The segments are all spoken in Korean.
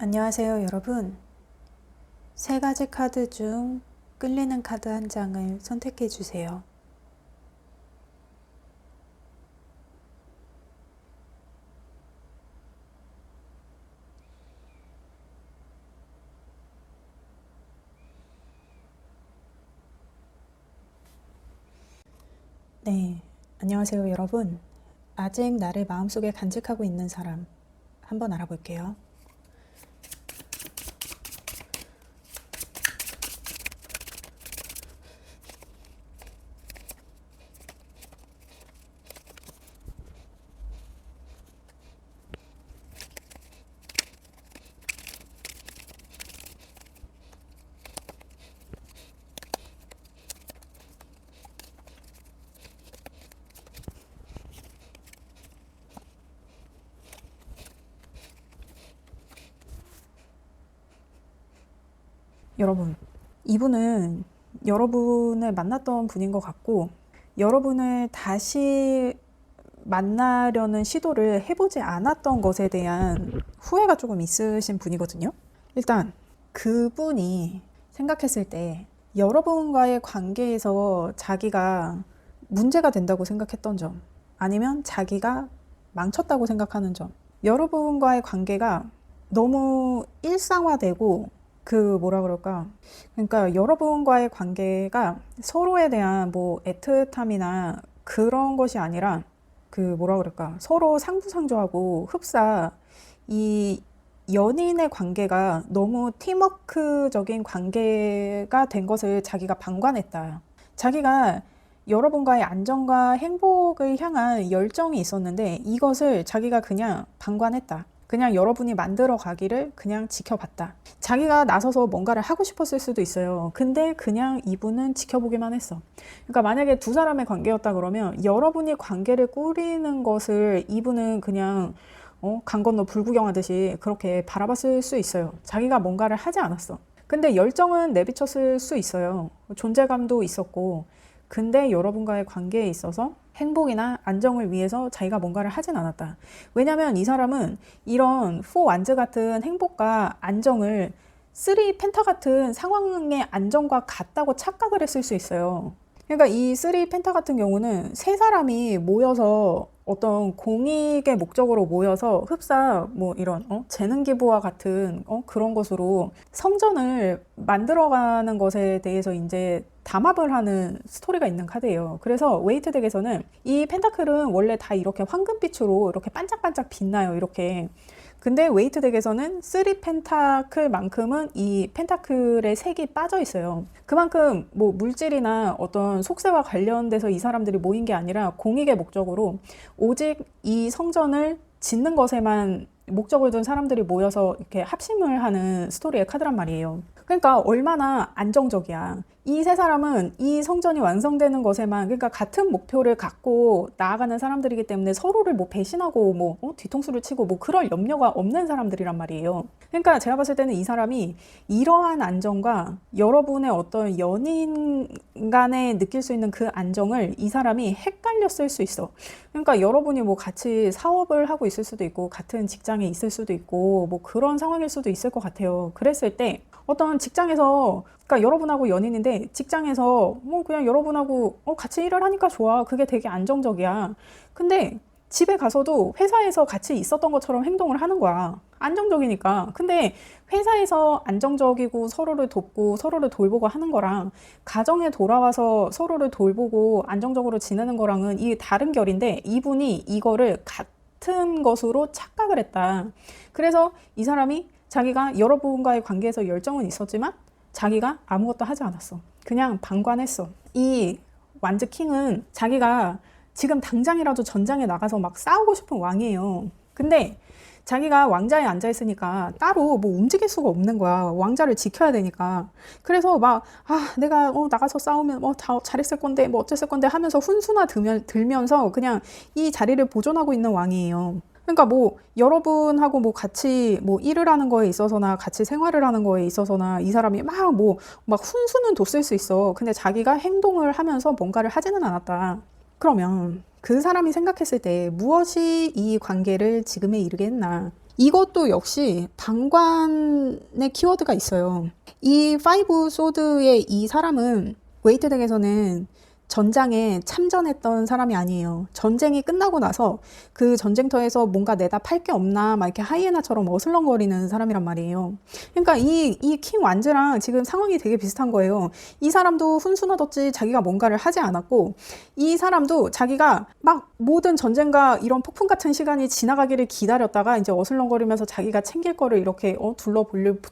안녕하세요, 여러분. 세 가지 카드 중 끌리는 카드 한 장을 선택해 주세요. 네, 안녕하세요, 여러분. 아직 나를 마음속에 간직하고 있는 사람 한번 알아볼게요. 여러분, 이분은 여러분을 만났던 분인 것 같고, 여러분을 다시 만나려는 시도를 해보지 않았던 것에 대한 후회가 조금 있으신 분이거든요. 일단 그분이 생각했을 때 여러분과의 관계에서 자기가 문제가 된다고 생각했던 점, 아니면 자기가 망쳤다고 생각하는 점, 여러분과의 관계가 너무 일상화되고 뭐라 그럴까, 그러니까 여러분과의 관계가 서로에 대한 뭐 애틋함이나 그런 것이 아니라 뭐라 그럴까, 서로 상부상조하고 흡사, 이 연인의 관계가 너무 팀워크적인 관계가 된 것을 자기가 방관했다. 자기가 여러분과의 안정과 행복을 향한 열정이 있었는데 이것을 자기가 그냥 방관했다. 그냥 여러분이 만들어 가기를 그냥 지켜봤다. 자기가 나서서 뭔가를 하고 싶었을 수도 있어요. 근데 그냥 이분은 지켜보기만 했어. 그러니까 만약에 두 사람의 관계였다 그러면 여러분이 관계를 꾸리는 것을 이분은 그냥 강 건너 불구경하듯이 그렇게 바라봤을 수 있어요. 자기가 뭔가를 하지 않았어. 근데 열정은 내비쳤을 수 있어요. 존재감도 있었고. 근데 여러분과의 관계에 있어서 행복이나 안정을 위해서 자기가 뭔가를 하진 않았다. 왜냐면 이 사람은 이런 4 완즈 같은 행복과 안정을 3 펜타 같은 상황의 안정과 같다고 착각을 했을 수 있어요. 그러니까 이 3 펜타 같은 경우는 세 사람이 모여서 어떤 공익의 목적으로 모여서 흡사 뭐 이런 재능 기부와 같은 그런 것으로 성전을 만들어가는 것에 대해서 이제 담합을 하는 스토리가 있는 카드예요. 그래서 웨이트 덱에서는 이 펜타클은 원래 다 이렇게 황금빛으로 이렇게 반짝반짝 빛나요. 이렇게. 근데 웨이트 덱에서는 3 펜타클만큼은 이 펜타클의 색이 빠져 있어요. 그만큼 뭐 물질이나 어떤 속세와 관련돼서 이 사람들이 모인 게 아니라 공익의 목적으로 오직 이 성전을 짓는 것에만 목적을 둔 사람들이 모여서 이렇게 합심을 하는 스토리의 카드란 말이에요. 그러니까 얼마나 안정적이야. 이 세 사람은 이 성전이 완성되는 것에만, 그러니까 같은 목표를 갖고 나아가는 사람들이기 때문에 서로를 뭐 배신하고 뭐 뒤통수를 치고 뭐 그럴 염려가 없는 사람들이란 말이에요. 그러니까 제가 봤을 때는 이 사람이 이러한 안정과 여러분의 어떤 연인 간에 느낄 수 있는 그 안정을 이 사람이 헷갈렸을 수 있어. 그러니까 여러분이 뭐 같이 사업을 하고 있을 수도 있고 같은 직장에 있을 수도 있고 뭐 그런 상황일 수도 있을 것 같아요. 그랬을 때 어떤 직장에서, 그러니까 여러분하고 연인인데 직장에서 뭐 그냥 여러분하고 같이 일을 하니까 좋아. 그게 되게 안정적이야. 근데 집에 가서도 회사에서 같이 있었던 것처럼 행동을 하는 거야. 안정적이니까. 근데 회사에서 안정적이고 서로를 돕고 서로를 돌보고 하는 거랑 가정에 돌아와서 서로를 돌보고 안정적으로 지내는 거랑은 이 다른 결인데 이분이 이거를 같은 것으로 착각을 했다. 그래서 이 사람이 자기가 여러분과의 관계에서 열정은 있었지만 자기가 아무것도 하지 않았어. 그냥 방관했어. 이 완즈 킹은 자기가 지금 당장이라도 전장에 나가서 막 싸우고 싶은 왕이에요. 근데 자기가 왕자에 앉아 있으니까 따로 뭐 움직일 수가 없는 거야. 왕자를 지켜야 되니까. 그래서 막 내가 나가서 싸우면 다 잘했을 건데 뭐 어쨌을 건데 하면서 훈수나 들면서 그냥 이 자리를 보존하고 있는 왕이에요. 그러니까 뭐 여러분하고 뭐 같이 뭐 일을 하는 거에 있어서나 같이 생활을 하는 거에 있어서나 이 사람이 막 훈수는 뒀을 수 있어. 근데 자기가 행동을 하면서 뭔가를 하지는 않았다. 그러면 그 사람이 생각했을 때 무엇이 이 관계를 지금에 이르게 했나? 이것도 역시 방관의 키워드가 있어요. 이 파이브 소드의 이 사람은 웨이트 덱에서는 전장에 참전했던 사람이 아니에요. 전쟁이 끝나고 나서 그 전쟁터에서 뭔가 내다 팔 게 없나 막 이렇게 하이에나처럼 어슬렁거리는 사람이란 말이에요. 그러니까 이 킹 완즈랑 지금 상황이 되게 비슷한 거예요. 이 사람도 훈수나뒀지 자기가 뭔가를 하지 않았고, 이 사람도 자기가 막 모든 전쟁과 이런 폭풍 같은 시간이 지나가기를 기다렸다가 이제 어슬렁거리면서 자기가 챙길 거를 이렇게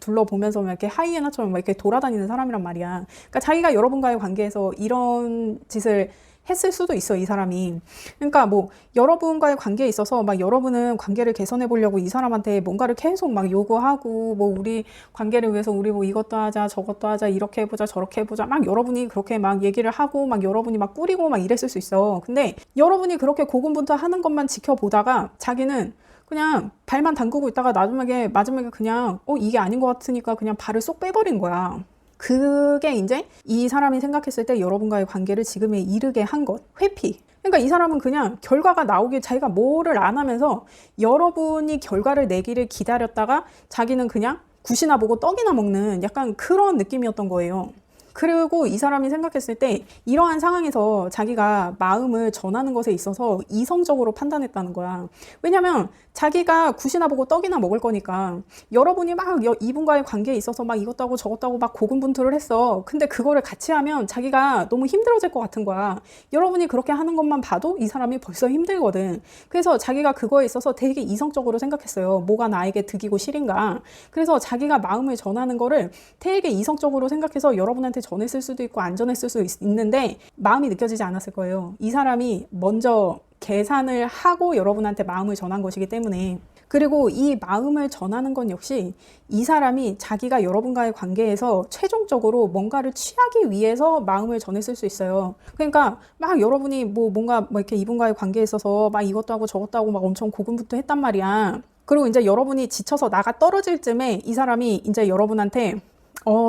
둘러보면서 막 이렇게 하이에나처럼 막 이렇게 돌아다니는 사람이란 말이야. 그러니까 자기가 여러분과의 관계에서 이런 짓을 했을 수도 있어, 이 사람이. 그러니까 뭐 여러분과의 관계에 있어서 막 여러분은 관계를 개선해 보려고 이 사람한테 뭔가를 계속 막 요구하고, 뭐 우리 관계를 위해서 우리 뭐 이것도 하자 저것도 하자 이렇게 해보자 저렇게 해보자 막 여러분이 그렇게 막 얘기를 하고 막 여러분이 막 꾸리고 막 이랬을 수 있어. 근데 여러분이 그렇게 고군분투하는 것만 지켜보다가 자기는 그냥 발만 담그고 있다가 마지막에 그냥 이게 아닌 것 같으니까 그냥 발을 쏙 빼버린 거야. 그게 이제 이 사람이 생각했을 때 여러분과의 관계를 지금에 이르게 한 것, 회피. 그러니까 이 사람은 그냥 결과가 나오길 자기가 뭐를 안 하면서 여러분이 결과를 내기를 기다렸다가 자기는 그냥 굿이나 보고 떡이나 먹는 약간 그런 느낌이었던 거예요. 그리고 이 사람이 생각했을 때 이러한 상황에서 자기가 마음을 전하는 것에 있어서 이성적으로 판단했다는 거야. 왜냐면 자기가 굿이나 보고 떡이나 먹을 거니까 여러분이 막 이분과의 관계에 있어서 막 이것도 하고 저것도 하고 막 고군분투를 했어. 근데 그거를 같이 하면 자기가 너무 힘들어질 것 같은 거야. 여러분이 그렇게 하는 것만 봐도 이 사람이 벌써 힘들거든. 그래서 자기가 그거에 있어서 되게 이성적으로 생각했어요. 뭐가 나에게 득이고 실인가. 그래서 자기가 마음을 전하는 거를 되게 이성적으로 생각해서 여러분한테 전했을 수도 있고 안 전했을 수도 있는데 마음이 느껴지지 않았을 거예요. 이 사람이 먼저 계산을 하고 여러분한테 마음을 전한 것이기 때문에. 그리고 이 마음을 전하는 건 역시 이 사람이 자기가 여러분과의 관계에서 최종적으로 뭔가를 취하기 위해서 마음을 전했을 수 있어요. 그러니까 막 여러분이 뭔가 이렇게 이분과의 관계에 있어서 막 이것도 하고 저것도 하고 막 엄청 고군분투했단 말이야. 그리고 이제 여러분이 지쳐서 나가 떨어질 쯤에 이 사람이 이제 여러분한테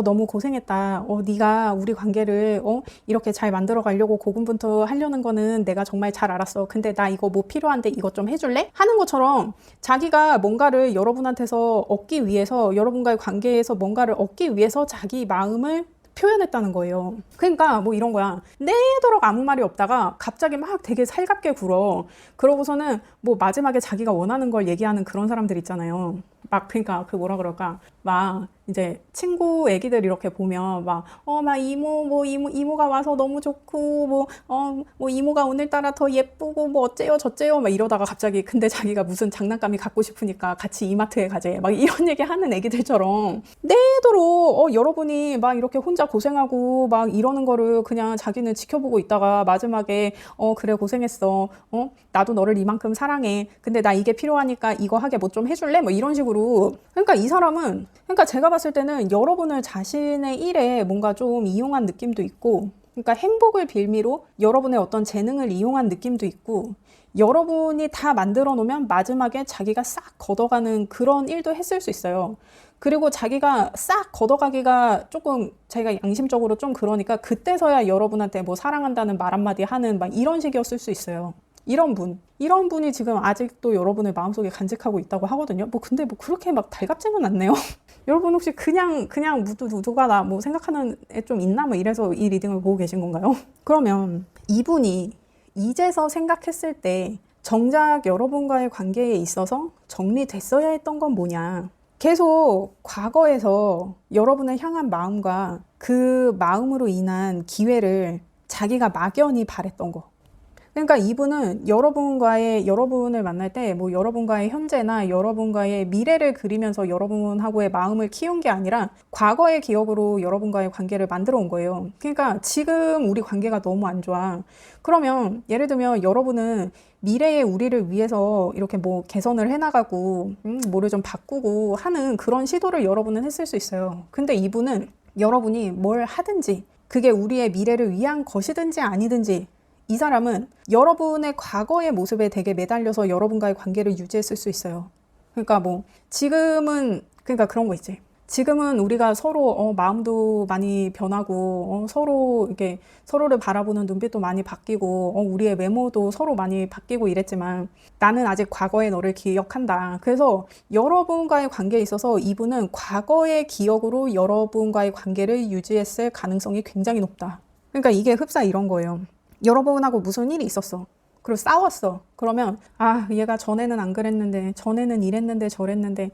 너무 고생했다. 네가 우리 관계를 이렇게 잘 만들어 가려고 고군분투 하려는 거는 내가 정말 잘 알았어. 근데 나 이거 뭐 필요한데 이것 좀 해줄래? 하는 것처럼 자기가 뭔가를 여러분한테서 얻기 위해서, 여러분과의 관계에서 뭔가를 얻기 위해서 자기 마음을 표현했다는 거예요. 그러니까 뭐 이런 거야. 내도록 아무 말이 없다가 갑자기 막 되게 살갑게 굴어. 그러고서는 뭐 마지막에 자기가 원하는 걸 얘기하는 그런 사람들 있잖아요. 막 그러니까 그 뭐라 그럴까, 막 이제 친구 애기들 이렇게 보면 막 이모가 와서 너무 좋고 뭐 이모가 오늘따라 더 예쁘고 뭐 어째요 저째요 막 이러다가 갑자기 근데 자기가 무슨 장난감이 갖고 싶으니까 같이 이마트에 가재 막 이런 얘기 하는 애기들처럼 내도록 여러분이 막 이렇게 혼자 고생하고 막 이러는 거를 그냥 자기는 지켜보고 있다가 마지막에 그래 고생했어, 나도 너를 이만큼 사랑해, 근데 나 이게 필요하니까 이거 하게 뭐 좀 해줄래? 뭐 이런 식으로. 그러니까 이 사람은, 그러니까 제가 봤을 때는 여러분을 자신의 일에 뭔가 좀 이용한 느낌도 있고, 그러니까 행복을 빌미로 여러분의 어떤 재능을 이용한 느낌도 있고, 여러분이 다 만들어 놓으면 마지막에 자기가 싹 걷어가는 그런 일도 했을 수 있어요. 그리고 자기가 싹 걷어가기가 조금 자기가 양심적으로 좀 그러니까 그때서야 여러분한테 뭐 사랑한다는 말 한마디 하는 막 이런 식이었을 수 있어요. 이런 분이 지금 아직도 여러분의 마음속에 간직하고 있다고 하거든요. 근데 그렇게 막 달갑지는 않네요. 여러분 혹시 그냥 누가 나 뭐 생각하는 애 좀 있나 뭐 이래서 이 리딩을 보고 계신 건가요? 그러면 이분이 이제서 생각했을 때 정작 여러분과의 관계에 있어서 정리됐어야 했던 건 뭐냐? 계속 과거에서 여러분을 향한 마음과 그 마음으로 인한 기회를 자기가 막연히 바랬던 거. 그러니까 이분은 여러분을 만날 때 뭐 여러분과의 현재나 여러분과의 미래를 그리면서 여러분하고의 마음을 키운 게 아니라 과거의 기억으로 여러분과의 관계를 만들어 온 거예요. 그러니까 지금 우리 관계가 너무 안 좋아. 그러면 예를 들면 여러분은 미래의 우리를 위해서 이렇게 뭐 개선을 해나가고 뭐를 좀 바꾸고 하는 그런 시도를 여러분은 했을 수 있어요. 근데 이분은 여러분이 뭘 하든지 그게 우리의 미래를 위한 것이든지 아니든지 이 사람은 여러분의 과거의 모습에 되게 매달려서 여러분과의 관계를 유지했을 수 있어요. 그러니까 뭐 지금은 그러니까 그런 거 있지. 지금은 우리가 서로 마음도 많이 변하고 서로 이렇게 서로를 바라보는 눈빛도 많이 바뀌고 우리의 외모도 서로 많이 바뀌고 이랬지만 나는 아직 과거의 너를 기억한다. 그래서 여러분과의 관계에 있어서 이분은 과거의 기억으로 여러분과의 관계를 유지했을 가능성이 굉장히 높다. 그러니까 이게 흡사 이런 거예요. 여러분하고 무슨 일이 있었어. 그리고 싸웠어. 그러면 얘가 전에는 안 그랬는데, 전에는 이랬는데 저랬는데,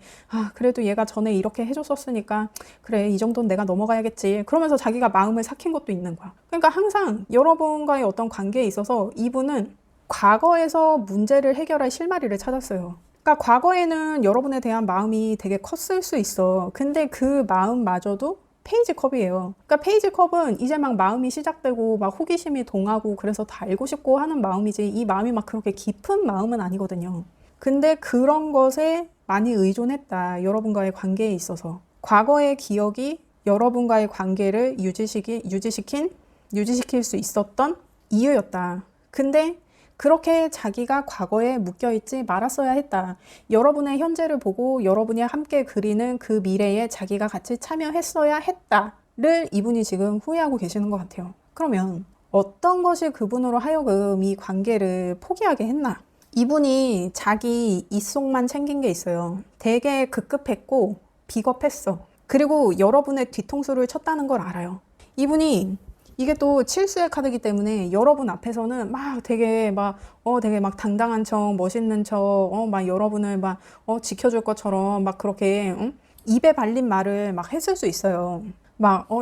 그래도 얘가 전에 이렇게 해줬었으니까 그래, 이 정도는 내가 넘어가야겠지. 그러면서 자기가 마음을 삭힌 것도 있는 거야. 그러니까 항상 여러분과의 어떤 관계에 있어서 이분은 과거에서 문제를 해결할 실마리를 찾았어요. 그러니까 과거에는 여러분에 대한 마음이 되게 컸을 수 있어. 근데 그 마음마저도 페이지 컵이에요. 그러니까 페이지 컵은 이제 막 마음이 시작되고 막 호기심이 동하고 그래서 다 알고 싶고 하는 마음이지, 이 마음이 막 그렇게 깊은 마음은 아니거든요. 근데 그런 것에 많이 의존했다. 여러분과의 관계에 있어서. 과거의 기억이 여러분과의 관계를 유지시킬 수 있었던 이유였다. 근데 그렇게 자기가 과거에 묶여있지 말았어야 했다. 여러분의 현재를 보고 여러분이 함께 그리는 그 미래에 자기가 같이 참여했어야 했다를 이분이 지금 후회하고 계시는 것 같아요. 그러면 어떤 것이 그분으로 하여금 이 관계를 포기하게 했나? 이분이 자기 이속만 챙긴 게 있어요. 되게 급급했고 비겁했어. 그리고 여러분의 뒤통수를 쳤다는 걸 알아요. 이분이 이게 또 칠수의 카드이기 때문에 여러분 앞에서는 되게 막 당당한 척, 멋있는 척, 막 여러분을 지켜줄 것처럼 막 그렇게, 입에 발린 말을 막 했을 수 있어요.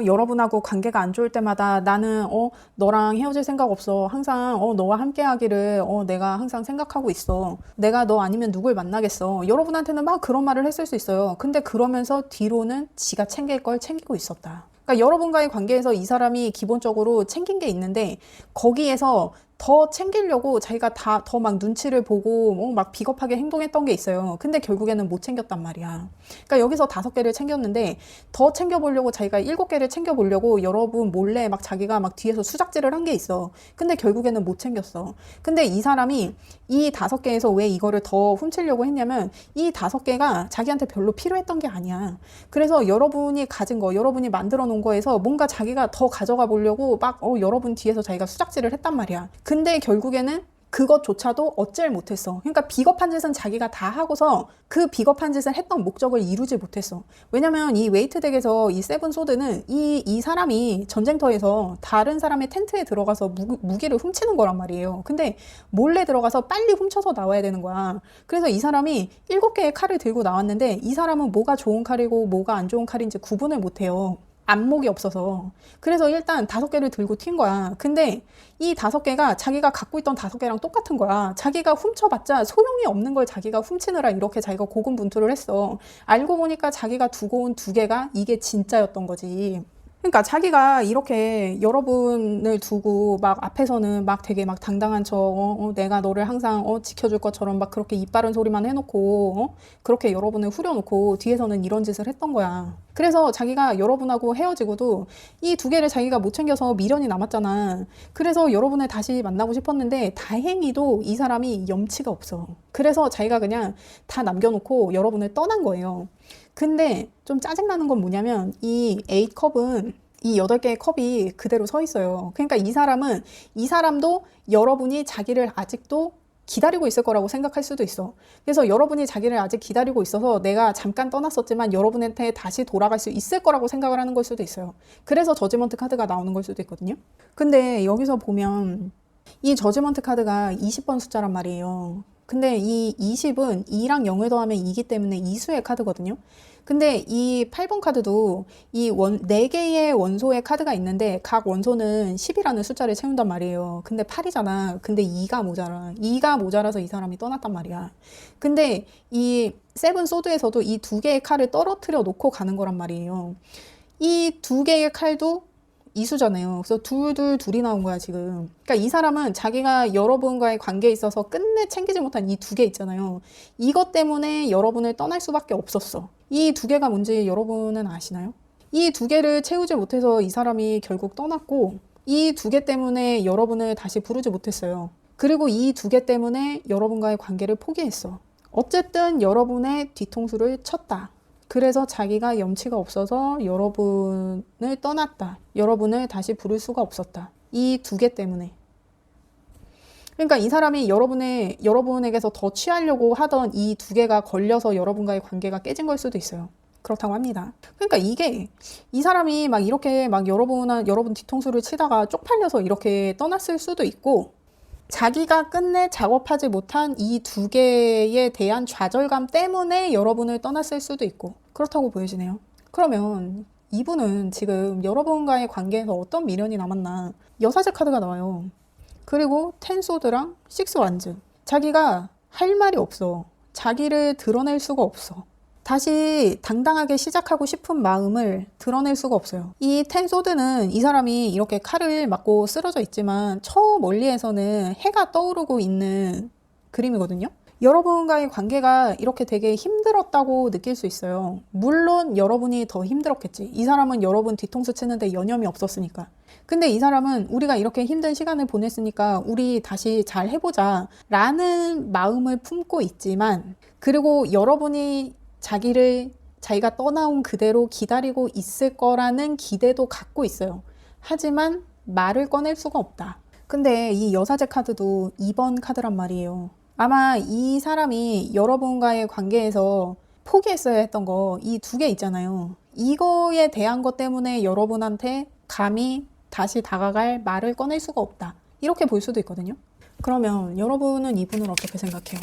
여러분하고 관계가 안 좋을 때마다 나는, 너랑 헤어질 생각 없어. 항상, 너와 함께 하기를, 내가 항상 생각하고 있어. 내가 너 아니면 누굴 만나겠어. 여러분한테는 막 그런 말을 했을 수 있어요. 근데 그러면서 뒤로는 지가 챙길 걸 챙기고 있었다. 그러니까 여러분과의 관계에서 이 사람이 기본적으로 챙긴 게 있는데 거기에서 더 챙기려고 자기가 더 막 눈치를 보고 막 비겁하게 행동했던 게 있어요. 근데 결국에는 못 챙겼단 말이야. 그러니까 여기서 5개를 챙겼는데 더 챙겨보려고 자기가 7개를 챙겨보려고 여러분 몰래 막 자기가 막 뒤에서 수작질을 한 게 있어. 근데 결국에는 못 챙겼어. 근데 이 사람이 이 5개에서 왜 이거를 더 훔치려고 했냐면 이 5개가 자기한테 별로 필요했던 게 아니야. 그래서 여러분이 가진 거, 여러분이 만들어 놓은 거에서 뭔가 자기가 더 가져가 보려고 막 여러분 뒤에서 자기가 수작질을 했단 말이야. 근데 결국에는 그것조차도 어쩔 못했어. 그러니까 비겁한 짓은 자기가 다 하고서 그 비겁한 짓을 했던 목적을 이루지 못했어. 왜냐면 이 웨이트 덱에서 이 세븐 소드는 이 사람이 전쟁터에서 다른 사람의 텐트에 들어가서 무기를 훔치는 거란 말이에요. 근데 몰래 들어가서 빨리 훔쳐서 나와야 되는 거야. 그래서 이 사람이 7개의 칼을 들고 나왔는데 이 사람은 뭐가 좋은 칼이고 뭐가 안 좋은 칼인지 구분을 못해요. 안목이 없어서. 그래서 일단 5개를 들고 튄 거야. 근데 이 5개가 자기가 갖고 있던 5개랑 똑같은 거야. 자기가 훔쳐봤자 소용이 없는 걸 자기가 훔치느라 이렇게 자기가 고군분투를 했어. 알고 보니까 자기가 두고 온 2개가 이게 진짜였던 거지. 그러니까 자기가 이렇게 여러분을 두고 막 앞에서는 막 되게 막 당당한 척, 내가 너를 항상 지켜줄 것처럼 막 그렇게 입 바른 소리만 해놓고, 그렇게 여러분을 후려놓고 뒤에서는 이런 짓을 했던 거야. 그래서 자기가 여러분하고 헤어지고도 이 2개를 자기가 못 챙겨서 미련이 남았잖아. 그래서 여러분을 다시 만나고 싶었는데 다행히도 이 사람이 염치가 없어. 그래서 자기가 그냥 다 남겨놓고 여러분을 떠난 거예요. 근데 좀 짜증나는 건 뭐냐면 이 8컵은 이 8개의 컵이 그대로 서 있어요. 그러니까 이 사람도 여러분이 자기를 아직도 기다리고 있을 거라고 생각할 수도 있어. 그래서 여러분이 자기를 아직 기다리고 있어서 내가 잠깐 떠났었지만 여러분한테 다시 돌아갈 수 있을 거라고 생각을 하는 걸 수도 있어요. 그래서 저지먼트 카드가 나오는 걸 수도 있거든요. 근데 여기서 보면 이 저지먼트 카드가 20번 숫자란 말이에요. 근데 이 20은 2랑 0을 더하면 2기 때문에 이수의 카드거든요. 근데 이 8번 카드도 이 4개의 원소의 카드가 있는데 각 원소는 10이라는 숫자를 채운단 말이에요. 근데 8이잖아. 근데 2가 모자라. 2가 모자라서 이 사람이 떠났단 말이야. 근데 이 세븐 소드에서도 이 2개의 칼을 떨어뜨려 놓고 가는 거란 말이에요. 이 2개의 칼도 이수잖아요. 그래서 둘이 나온 거야, 지금. 그러니까 이 사람은 자기가 여러분과의 관계에 있어서 끝내 챙기지 못한 이 2개 있잖아요. 이것 때문에 여러분을 떠날 수밖에 없었어. 이 2개가 뭔지 여러분은 아시나요? 이 2개를 채우지 못해서 이 사람이 결국 떠났고, 이 2개 때문에 여러분을 다시 부르지 못했어요. 그리고 이 2개 때문에 여러분과의 관계를 포기했어. 어쨌든 여러분의 뒤통수를 쳤다. 그래서 자기가 염치가 없어서 여러분을 떠났다. 여러분을 다시 부를 수가 없었다. 이 두 개 때문에. 그러니까 이 사람이 여러분에게서 더 취하려고 하던 이 두 개가 걸려서 여러분과의 관계가 깨진 걸 수도 있어요. 그렇다고 합니다. 그러니까 이게 이 사람이 막 이렇게 막 여러분 뒤통수를 치다가 쪽팔려서 이렇게 떠났을 수도 있고, 자기가 끝내 작업하지 못한 이 두 개에 대한 좌절감 때문에 여러분을 떠났을 수도 있고, 그렇다고 보여지네요. 그러면 이분은 지금 여러분과의 관계에서 어떤 미련이 남았나. 여사제 카드가 나와요. 그리고 텐소드랑 식스완즈. 자기가 할 말이 없어. 자기를 드러낼 수가 없어. 다시 당당하게 시작하고 싶은 마음을 드러낼 수가 없어요. 이 텐소드는 이 사람이 이렇게 칼을 맞고 쓰러져 있지만 저 멀리에서는 해가 떠오르고 있는 그림이거든요. 여러분과의 관계가 이렇게 되게 힘들었다고 느낄 수 있어요. 물론 여러분이 더 힘들었겠지. 이 사람은 여러분 뒤통수 치는데 여념이 없었으니까. 근데 이 사람은 우리가 이렇게 힘든 시간을 보냈으니까 우리 다시 잘 해보자 라는 마음을 품고 있지만, 그리고 여러분이 자기가 떠나온 그대로 기다리고 있을 거라는 기대도 갖고 있어요. 하지만 말을 꺼낼 수가 없다. 근데 이 여사제 카드도 2번 카드란 말이에요. 아마 이 사람이 여러분과의 관계에서 포기했어야 했던 거, 이 두 개 있잖아요. 이거에 대한 것 때문에 여러분한테 감히 다시 다가갈 말을 꺼낼 수가 없다. 이렇게 볼 수도 있거든요. 그러면 여러분은 이분을 어떻게 생각해요?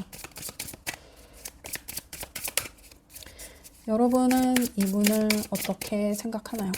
여러분은 이분을 어떻게 생각하나요?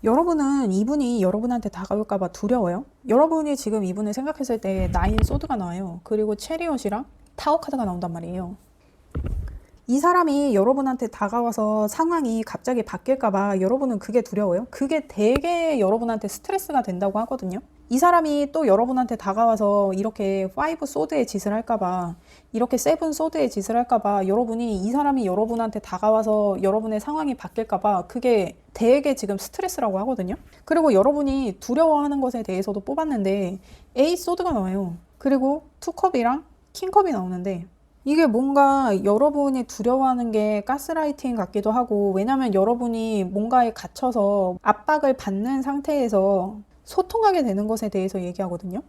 여러분은 이분이 여러분한테 다가올까봐 두려워요. 여러분이 지금 이분을 생각했을 때 나인 소드가 나와요. 그리고 체리엇이랑 타워 카드가 나온단 말이에요. 이 사람이 여러분한테 다가와서 상황이 갑자기 바뀔까봐 여러분은 그게 두려워요. 그게 되게 여러분한테 스트레스가 된다고 하거든요. 이 사람이 또 여러분한테 다가와서 이렇게 5 소드의 짓을 할까봐, 이렇게 7 소드의 짓을 할까봐, 이 사람이 여러분한테 다가와서 여러분의 상황이 바뀔까봐 그게 되게 지금 스트레스라고 하거든요. 그리고 여러분이 두려워하는 것에 대해서도 뽑았는데 A 소드가 나와요. 그리고 2컵이랑 킹컵이 나오는데, 이게 뭔가 여러분이 두려워하는 게 가스라이팅 같기도 하고, 왜냐면 여러분이 뭔가에 갇혀서 압박을 받는 상태에서 소통하게 되는 것에 대해서 얘기하거든요.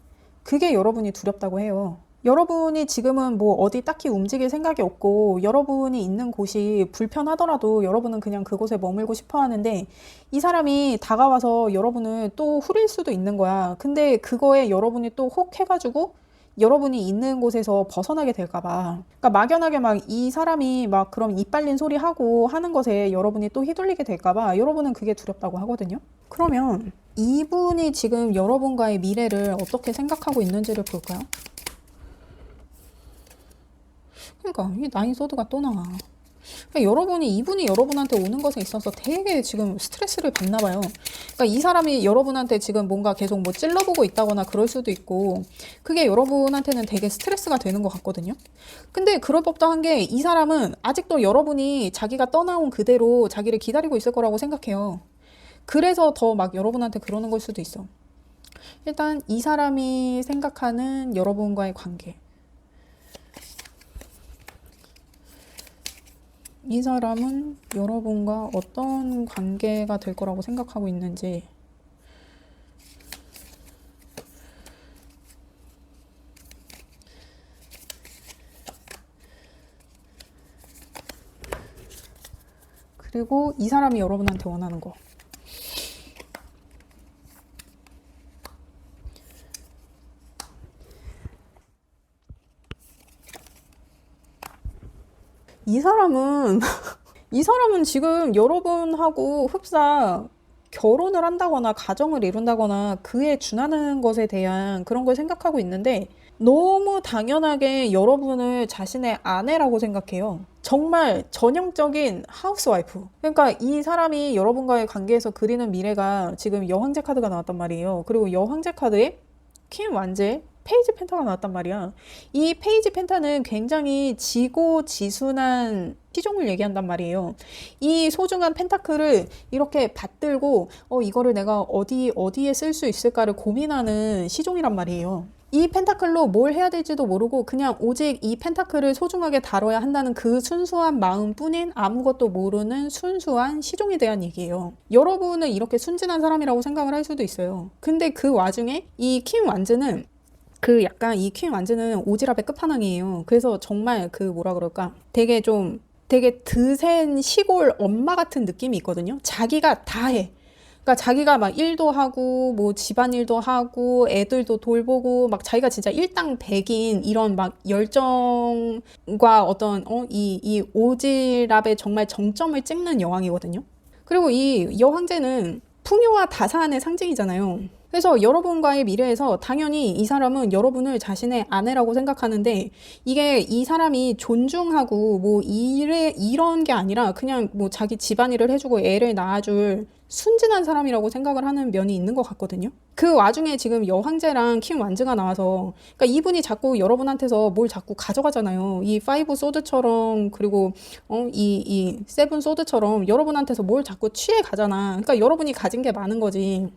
그게 여러분이 두렵다고 해요. 여러분이 지금은 뭐 어디 딱히 움직일 생각이 없고 여러분이 있는 곳이 불편하더라도 여러분은 그냥 그곳에 머물고 싶어 하는데, 이 사람이 다가와서 여러분을 또 후릴 수도 있는 거야. 근데 그거에 여러분이 또 혹 해가지고 여러분이 있는 곳에서 벗어나게 될까봐. 그러니까 막연하게 막 이 사람이 막 그럼 이빨린 소리 하고 하는 것에 여러분이 또 휘둘리게 될까봐 여러분은 그게 두렵다고 하거든요. 그러면 이분이 지금 여러분과의 미래를 어떻게 생각하고 있는지를 볼까요? 그러니까 이 나인 소드가 또 나와. 그러니까 이분이 여러분한테 오는 것에 있어서 되게 지금 스트레스를 받나 봐요. 그러니까 이 사람이 여러분한테 지금 뭔가 계속 뭐 찔러보고 있다거나 그럴 수도 있고, 그게 여러분한테는 되게 스트레스가 되는 것 같거든요. 근데 그럴 법도 한 게, 이 사람은 아직도 여러분이 자기가 떠나온 그대로 자기를 기다리고 있을 거라고 생각해요. 그래서 더 막 여러분한테 그러는 걸 수도 있어. 일단 이 사람이 생각하는 여러분과의 관계, 이 사람은 여러분과 어떤 관계가 될 거라고 생각하고 있는지, 그리고 이 사람이 여러분한테 원하는 거. 이 사람은 이 사람은 지금 여러분하고 흡사 결혼을 한다거나 가정을 이룬다거나 그에 준하는 것에 대한 그런 걸 생각하고 있는데 너무 당연하게 여러분을 자신의 아내라고 생각해요. 정말 전형적인 하우스와이프. 그러니까 이 사람이 여러분과의 관계에서 그리는 미래가 지금 여황제 카드가 나왔단 말이에요. 그리고 여황제 카드에 퀸 완제, 페이지 펜타가 나왔단 말이야. 이 페이지 펜타는 굉장히 지고지순한 시종을 얘기한단 말이에요. 이 소중한 펜타클을 이렇게 받들고 이거를 내가 어디에 쓸 수 있을까를 고민하는 시종이란 말이에요. 이 펜타클로 뭘 해야 될지도 모르고 그냥 오직 이 펜타클을 소중하게 다뤄야 한다는 그 순수한 마음뿐인 아무것도 모르는 순수한 시종에 대한 얘기예요. 여러분은 이렇게 순진한 사람이라고 생각을 할 수도 있어요. 근데 그 와중에 이 퀸 완즈는 약간 이 퀸 완즈는 오지랖의 끝판왕이에요. 그래서 정말 뭐라 그럴까? 되게 드센 시골 엄마 같은 느낌이 있거든요. 자기가 다 해. 그러니까 자기가 막 일도 하고 뭐 집안일도 하고 애들도 돌보고 막 자기가 진짜 일당백인 이런 막 열정과 어떤 이 오지랖의 정말 정점을 찍는 여왕이거든요. 그리고 이 여황제는 풍요와 다산의 상징이잖아요. 그래서 여러분과의 미래에서 당연히 이 사람은 여러분을 자신의 아내라고 생각하는데 이게 이 사람이 존중하고 뭐 이런 게 아니라 그냥 뭐 자기 집안일을 해주고 애를 낳아줄 순진한 사람이라고 생각을 하는 면이 있는 것 같거든요. 그 와중에 지금 여황제랑 킹 완즈가 나와서 그러니까 이분이 자꾸 여러분한테서 뭘 자꾸 가져가잖아요. 이 파이브 소드처럼 그리고 이 세븐 소드처럼 여러분한테서 뭘 자꾸 취해 가잖아. 그러니까 여러분이 가진 게 많은 거지.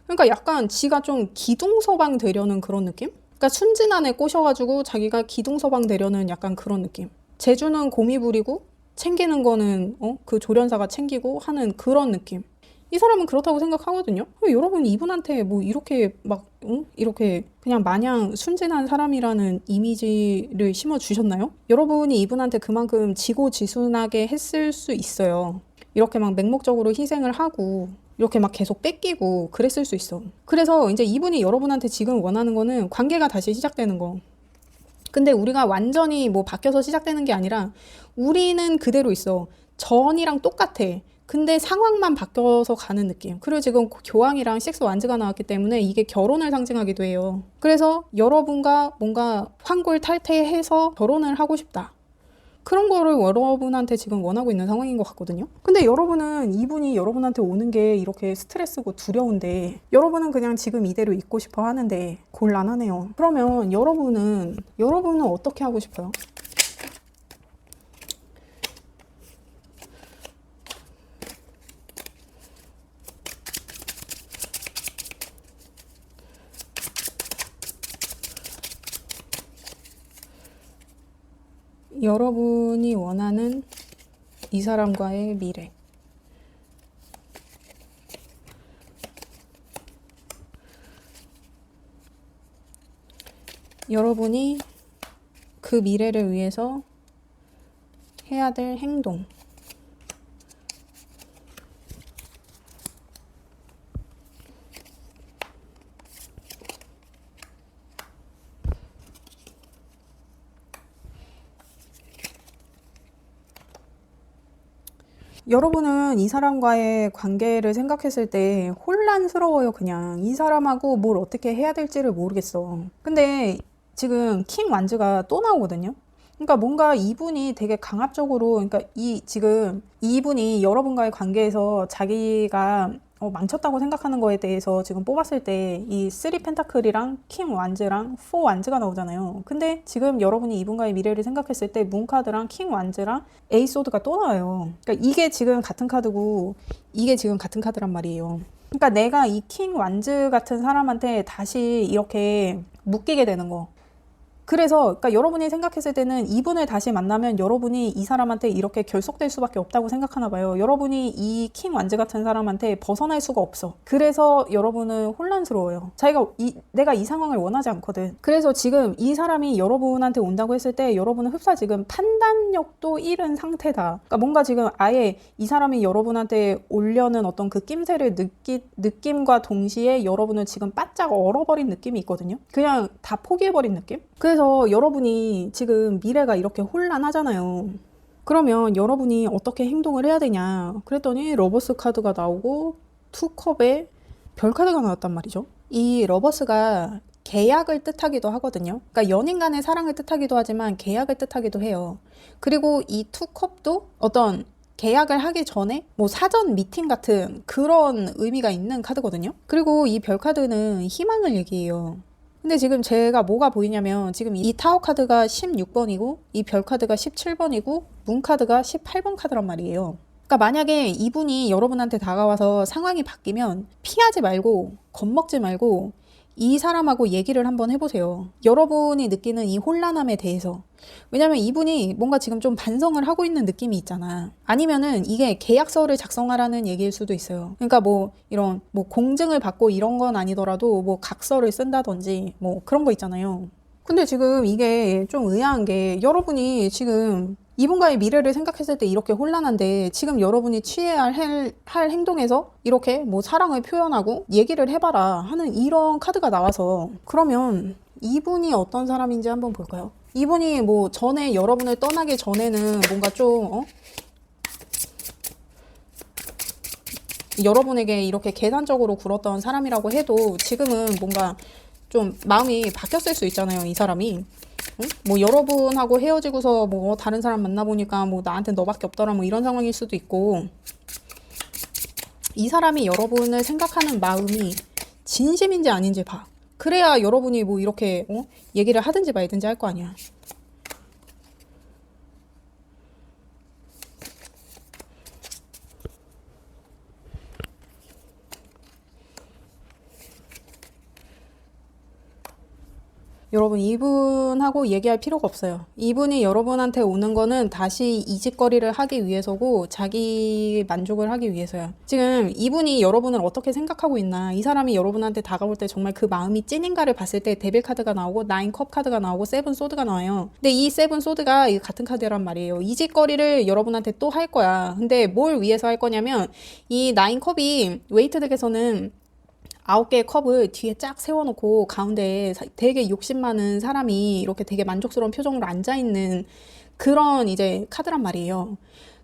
그러니까 약간 지가 좀 기둥서방 되려는 그런 느낌? 그러니까 순진한 애 꼬셔가지고 자기가 기둥서방 되려는 약간 그런 느낌. 재주는 곰이 부리고 챙기는 거는 그 조련사가 챙기고 하는 그런 느낌. 이 사람은 그렇다고 생각하거든요. 여러분 이분한테 뭐 이렇게 막 이렇게 그냥 마냥 순진한 사람이라는 이미지를 심어주셨나요? 여러분이 이분한테 그만큼 지고지순하게 했을 수 있어요. 이렇게 막 맹목적으로 희생을 하고 이렇게 막 계속 뺏기고 그랬을 수 있어. 그래서 이제 이분이 여러분한테 지금 원하는 거는 관계가 다시 시작되는 거. 근데 우리가 완전히 뭐 바뀌어서 시작되는 게 아니라 우리는 그대로 있어. 전이랑 똑같아. 근데 상황만 바뀌어서 가는 느낌. 그리고 지금 교황이랑 식스 완즈가 나왔기 때문에 이게 결혼을 상징하기도 해요. 그래서 여러분과 뭔가 환골탈태해서 결혼을 하고 싶다. 그런 거를 여러분한테 지금 원하고 있는 상황인 것 같거든요. 근데 여러분은 이분이 여러분한테 오는 게 이렇게 스트레스고 두려운데 여러분은 그냥 지금 이대로 있고 싶어 하는데 곤란하네요. 그러면 여러분은 어떻게 하고 싶어요? 여러분이 원하는 이 사람과의 미래. 여러분이 그 미래를 위해서 해야 될 행동. 여러분은 이 사람과의 관계를 생각했을 때 혼란스러워요. 그냥 이 사람하고 뭘 어떻게 해야 될지를 모르겠어. 근데 지금 킹 완즈가 또 나오거든요. 그러니까 뭔가 이분이 되게 강압적으로, 그러니까 지금 이분이 여러분과의 관계에서 자기가 망쳤다고 생각하는 거에 대해서 지금 뽑았을 때 이 3 펜타클이랑 킹 완즈랑 4 완즈가 나오잖아요. 근데 지금 여러분이 이분과의 미래를 생각했을 때 문카드랑 킹 완즈랑 에이 소드가 또 나와요. 그러니까 이게 지금 같은 카드고 이게 지금 같은 카드란 말이에요. 그러니까 내가 이 킹 완즈 같은 사람한테 다시 이렇게 묶이게 되는 거. 그래서 그러니까 여러분이 생각했을 때는 이분을 다시 만나면 여러분이 이 사람한테 이렇게 결속될 수밖에 없다고 생각하나 봐요. 여러분이 이 킹 완즈 같은 사람한테 벗어날 수가 없어. 그래서 여러분은 혼란스러워요. 내가 이 상황을 원하지 않거든. 그래서 지금 이 사람이 여러분한테 온다고 했을 때 여러분은 흡사 지금 판단력도 잃은 상태다. 그러니까 뭔가 지금 아예 이 사람이 여러분한테 오려는 어떤 그 낌새를 느낌과 동시에 여러분을 지금 바짝 얼어버린 느낌이 있거든요. 그냥 다 포기해버린 느낌? 그래서 여러분이 지금 미래가 이렇게 혼란하잖아요. 그러면 여러분이 어떻게 행동을 해야 되냐? 그랬더니 러버스 카드가 나오고 투컵에 별카드가 나왔단 말이죠. 이 러버스가 계약을 뜻하기도 하거든요. 그러니까 연인 간의 사랑을 뜻하기도 하지만 계약을 뜻하기도 해요. 그리고 이 투컵도 어떤 계약을 하기 전에 뭐 사전 미팅 같은 그런 의미가 있는 카드거든요. 그리고 이 별카드는 희망을 얘기해요. 근데 지금 제가 뭐가 보이냐면 지금 이 타워 카드가 16번이고 이 별 카드가 17번이고 문 카드가 18번 카드란 말이에요. 그러니까 만약에 이분이 여러분한테 다가와서 상황이 바뀌면 피하지 말고 겁먹지 말고 이 사람하고 얘기를 한번 해보세요. 여러분이 느끼는 이 혼란함에 대해서. 왜냐면 이분이 뭔가 지금 좀 반성을 하고 있는 느낌이 있잖아. 아니면은 이게 계약서를 작성하라는 얘기일 수도 있어요. 그러니까 뭐 이런 뭐 공증을 받고 이런 건 아니더라도 뭐 각서를 쓴다든지 뭐 그런 거 있잖아요. 근데 지금 이게 좀 의아한 게 여러분이 지금 이분과의 미래를 생각했을 때 이렇게 혼란한데 지금 여러분이 취해야 할 행동에서 이렇게 뭐 사랑을 표현하고 얘기를 해봐라 하는 이런 카드가 나와서 그러면 이분이 어떤 사람인지 한번 볼까요? 이분이 뭐 전에 여러분을 떠나기 전에는 뭔가 좀 여러분에게 이렇게 계산적으로 굴었던 사람이라고 해도 지금은 뭔가 좀 마음이 바뀌었을 수 있잖아요, 이 사람이. 응? 뭐 여러분하고 헤어지고서 뭐 다른 사람 만나보니까 뭐 나한테 너밖에 없더라 뭐 이런 상황일 수도 있고 이 사람이 여러분을 생각하는 마음이 진심인지 아닌지 봐. 그래야 여러분이 뭐 이렇게 얘기를 하든지 말든지 할 거 아니야. 여러분 이분하고 얘기할 필요가 없어요. 이분이 여러분한테 오는 거는 다시 이직거리를 하기 위해서고 자기 만족을 하기 위해서요. 지금 이분이 여러분을 어떻게 생각하고 있나, 이 사람이 여러분한테 다가올 때 정말 그 마음이 찐인가를 봤을 때 데빌 카드가 나오고 나인 컵 카드가 나오고 세븐 소드가 나와요. 근데 이 세븐 소드가 같은 카드란 말이에요. 이직거리를 여러분한테 또 할 거야. 근데 뭘 위해서 할 거냐면 이 나인 컵이 웨이트 덱에서는 9개의 컵을 뒤에 쫙 세워놓고 가운데에 되게 욕심 많은 사람이 이렇게 되게 만족스러운 표정으로 앉아있는 그런 이제 카드란 말이에요.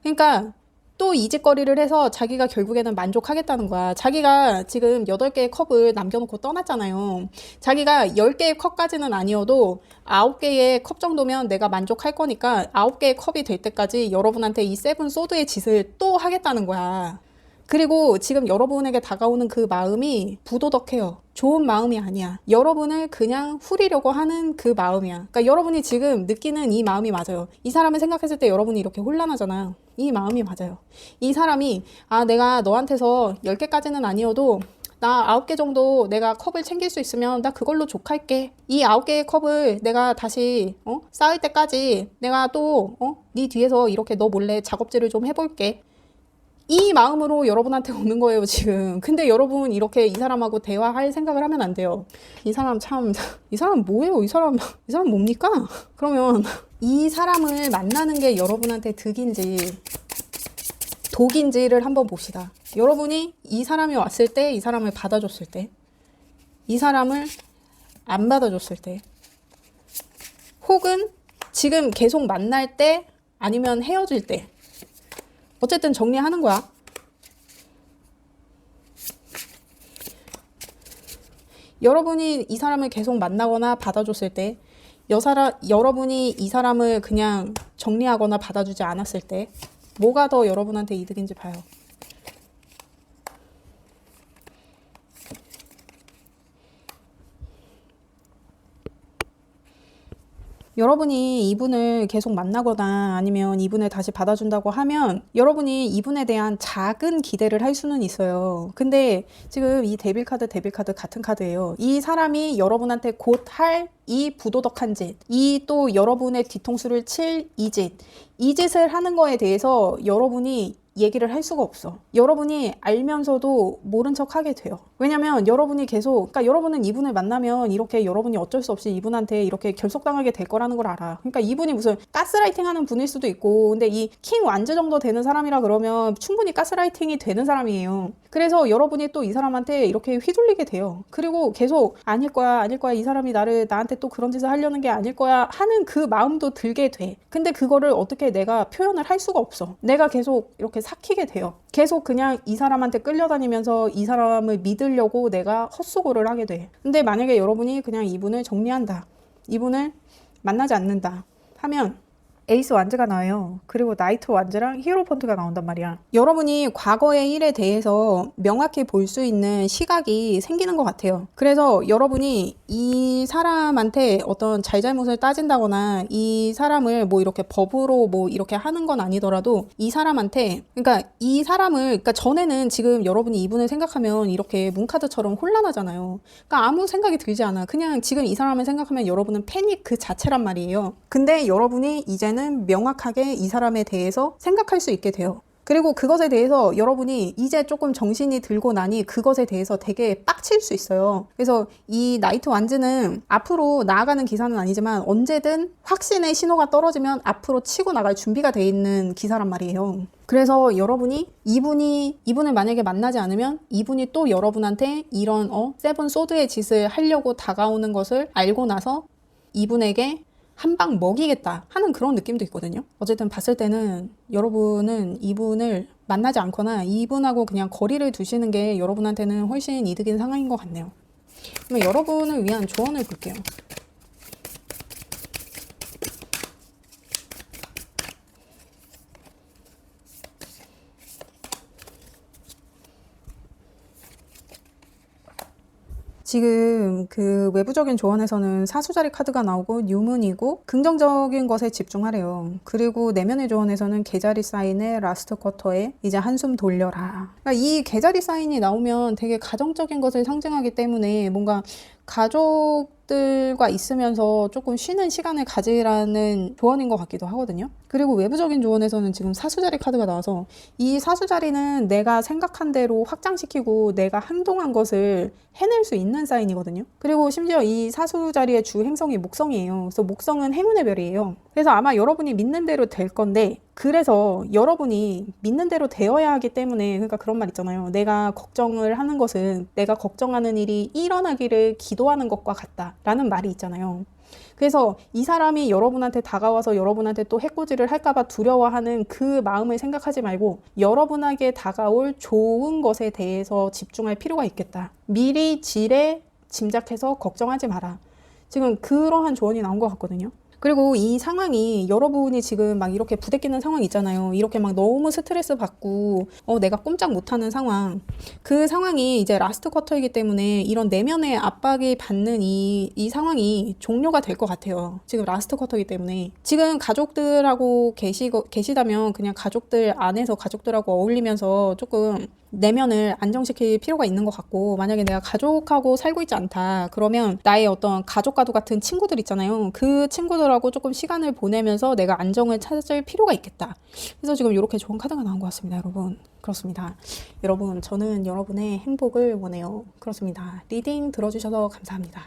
그러니까 또 이직거리를 해서 자기가 결국에는 만족하겠다는 거야. 자기가 지금 8개의 컵을 남겨놓고 떠났잖아요. 자기가 10개의 컵까지는 아니어도 9개의 컵 정도면 내가 만족할 거니까 9개의 컵이 될 때까지 여러분한테 이 세븐 소드의 짓을 또 하겠다는 거야. 그리고 지금 여러분에게 다가오는 그 마음이 부도덕해요. 좋은 마음이 아니야. 여러분을 그냥 후리려고 하는 그 마음이야. 그러니까 여러분이 지금 느끼는 이 마음이 맞아요. 이 사람을 생각했을 때 여러분이 이렇게 혼란하잖아요. 이 마음이 맞아요. 이 사람이 내가 너한테서 10개까지는 아니어도 나 9개 정도 내가 컵을 챙길 수 있으면 나 그걸로 족할게. 이 9개의 컵을 내가 다시 쌓을 때까지 내가 또 네 뒤에서 이렇게 너 몰래 작업질을 좀 해볼게. 이 마음으로 여러분한테 오는 거예요, 지금. 근데 여러분 이렇게 이 사람하고 대화할 생각을 하면 안 돼요. 이 사람 참, 이 사람 뭐예요? 이 사람 뭡니까? 그러면 이 사람을 만나는 게 여러분한테 득인지 독인지를 한번 봅시다. 여러분이 이 사람이 왔을 때, 이 사람을 받아줬을 때, 이 사람을 안 받아줬을 때, 혹은 지금 계속 만날 때, 아니면 헤어질 때, 어쨌든 정리하는 거야. 여러분이 이 사람을 계속 만나거나 받아줬을 때, 여러분이 이 사람을 그냥 정리하거나 받아주지 않았을 때, 뭐가 더 여러분한테 이득인지 봐요. 여러분이 이분을 계속 만나거나 아니면 이분을 다시 받아준다고 하면 여러분이 이분에 대한 작은 기대를 할 수는 있어요. 근데 지금 이 데빌 카드 같은 카드예요. 이 사람이 여러분한테 곧 할 이 부도덕한 짓, 이 또 여러분의 뒤통수를 칠 이 짓을 하는 거에 대해서 여러분이 얘기를 할 수가 없어. 여러분이 알면서도 모른 척 하게 돼요. 왜냐면 여러분이 계속, 그러니까 여러분은 이분을 만나면 이렇게 여러분이 어쩔 수 없이 이분한테 이렇게 결속당하게 될 거라는 걸 알아. 그러니까 이분이 무슨 가스라이팅 하는 분일 수도 있고, 근데 이 킹 완즈 정도 되는 사람이라 그러면 충분히 가스라이팅이 되는 사람이에요. 그래서 여러분이 또 이 사람한테 이렇게 휘둘리게 돼요. 그리고 계속 아닐 거야, 이 사람이 나한테 또 그런 짓을 하려는 게 아닐 거야 하는 그 마음도 들게 돼. 근데 그거를 어떻게 내가 표현을 할 수가 없어. 내가 계속 이렇게 삭히게 돼요. 계속 그냥 이 사람한테 끌려다니면서 이 사람을 믿으려고 내가 헛수고를 하게 돼. 근데 만약에 여러분이 그냥 이분을 정리한다, 이분을 만나지 않는다 하면 에이스 완즈가 나와요. 그리고 나이트 완즈랑 히에로폰트가 나온단 말이야. 여러분이 과거의 일에 대해서 명확히 볼 수 있는 시각이 생기는 것 같아요. 그래서 여러분이 이 사람한테 어떤 잘잘못을 따진다거나 이 사람을 뭐 이렇게 법으로 뭐 이렇게 하는 건 아니더라도 이 사람한테, 그러니까 이 사람을, 그러니까 전에는 지금 여러분이 이분을 생각하면 이렇게 문카드처럼 혼란하잖아요. 그러니까 아무 생각이 들지 않아. 그냥 지금 이 사람을 생각하면 여러분은 패닉 그 자체란 말이에요. 근데 여러분이 이제는 명확하게 이 사람에 대해서 생각할 수 있게 돼요. 그리고 그것에 대해서 여러분이 이제 조금 정신이 들고 나니 그것에 대해서 되게 빡칠 수 있어요. 그래서 이 나이트 완즈는 앞으로 나아가는 기사는 아니지만 언제든 확신의 신호가 떨어지면 앞으로 치고 나갈 준비가 돼 있는 기사란 말이에요. 그래서 여러분이 이분을 만약에 만나지 않으면 이분이 또 여러분한테 이런 세븐 소드의 짓을 하려고 다가오는 것을 알고 나서 이분에게 한 방 먹이겠다 하는 그런 느낌도 있거든요. 어쨌든 봤을 때는 여러분은 이분을 만나지 않거나 이분하고 그냥 거리를 두시는 게 여러분한테는 훨씬 이득인 상황인 것 같네요. 그러면 여러분을 위한 조언을 볼게요. 지금 그 외부적인 조언에서는 사수자리 카드가 나오고 뉴문이고 긍정적인 것에 집중하래요. 그리고 내면의 조언에서는 개자리 사인에 라스트 쿼터에 이제 한숨 돌려라. 그러니까 이 개자리 사인이 나오면 되게 가정적인 것을 상징하기 때문에 뭔가 가족들과 있으면서 조금 쉬는 시간을 가지라는 조언인 것 같기도 하거든요. 그리고 외부적인 조언에서는 지금 사수자리 카드가 나와서 이 사수자리는 내가 생각한 대로 확장시키고 내가 행동한 것을 해낼 수 있는 사인이거든요. 그리고 심지어 이 사수자리의 주 행성이 목성이에요. 그래서 목성은 행운의 별이에요. 그래서 아마 여러분이 믿는 대로 될 건데, 그래서 여러분이 믿는 대로 되어야 하기 때문에, 그러니까 그런 말 있잖아요. 내가 걱정을 하는 것은 내가 걱정하는 일이 일어나기를 기도하는 것과 같다라는 말이 있잖아요. 그래서 이 사람이 여러분한테 다가와서 여러분한테 또 해코지를 할까봐 두려워하는 그 마음을 생각하지 말고 여러분에게 다가올 좋은 것에 대해서 집중할 필요가 있겠다. 미리 지레 짐작해서 걱정하지 마라. 지금 그러한 조언이 나온 것 같거든요. 그리고 이 상황이 여러분이 지금 막 이렇게 부대끼는 상황 있잖아요. 이렇게 막 너무 스트레스 받고 내가 꼼짝 못하는 상황. 그 상황이 이제 라스트 쿼터이기 때문에 이런 내면의 압박이 받는 이 상황이 종료가 될 것 같아요. 지금 라스트 쿼터이기 때문에. 지금 가족들하고 계시다면 그냥 가족들 안에서 가족들하고 어울리면서 조금 내면을 안정시킬 필요가 있는 것 같고, 만약에 내가 가족하고 살고 있지 않다 그러면 나의 어떤 가족과도 같은 친구들 있잖아요. 그 친구들하고 조금 시간을 보내면서 내가 안정을 찾을 필요가 있겠다. 그래서 지금 이렇게 좋은 카드가 나온 것 같습니다, 여러분. 그렇습니다. 여러분, 저는 여러분의 행복을 원해요. 그렇습니다. 리딩 들어주셔서 감사합니다.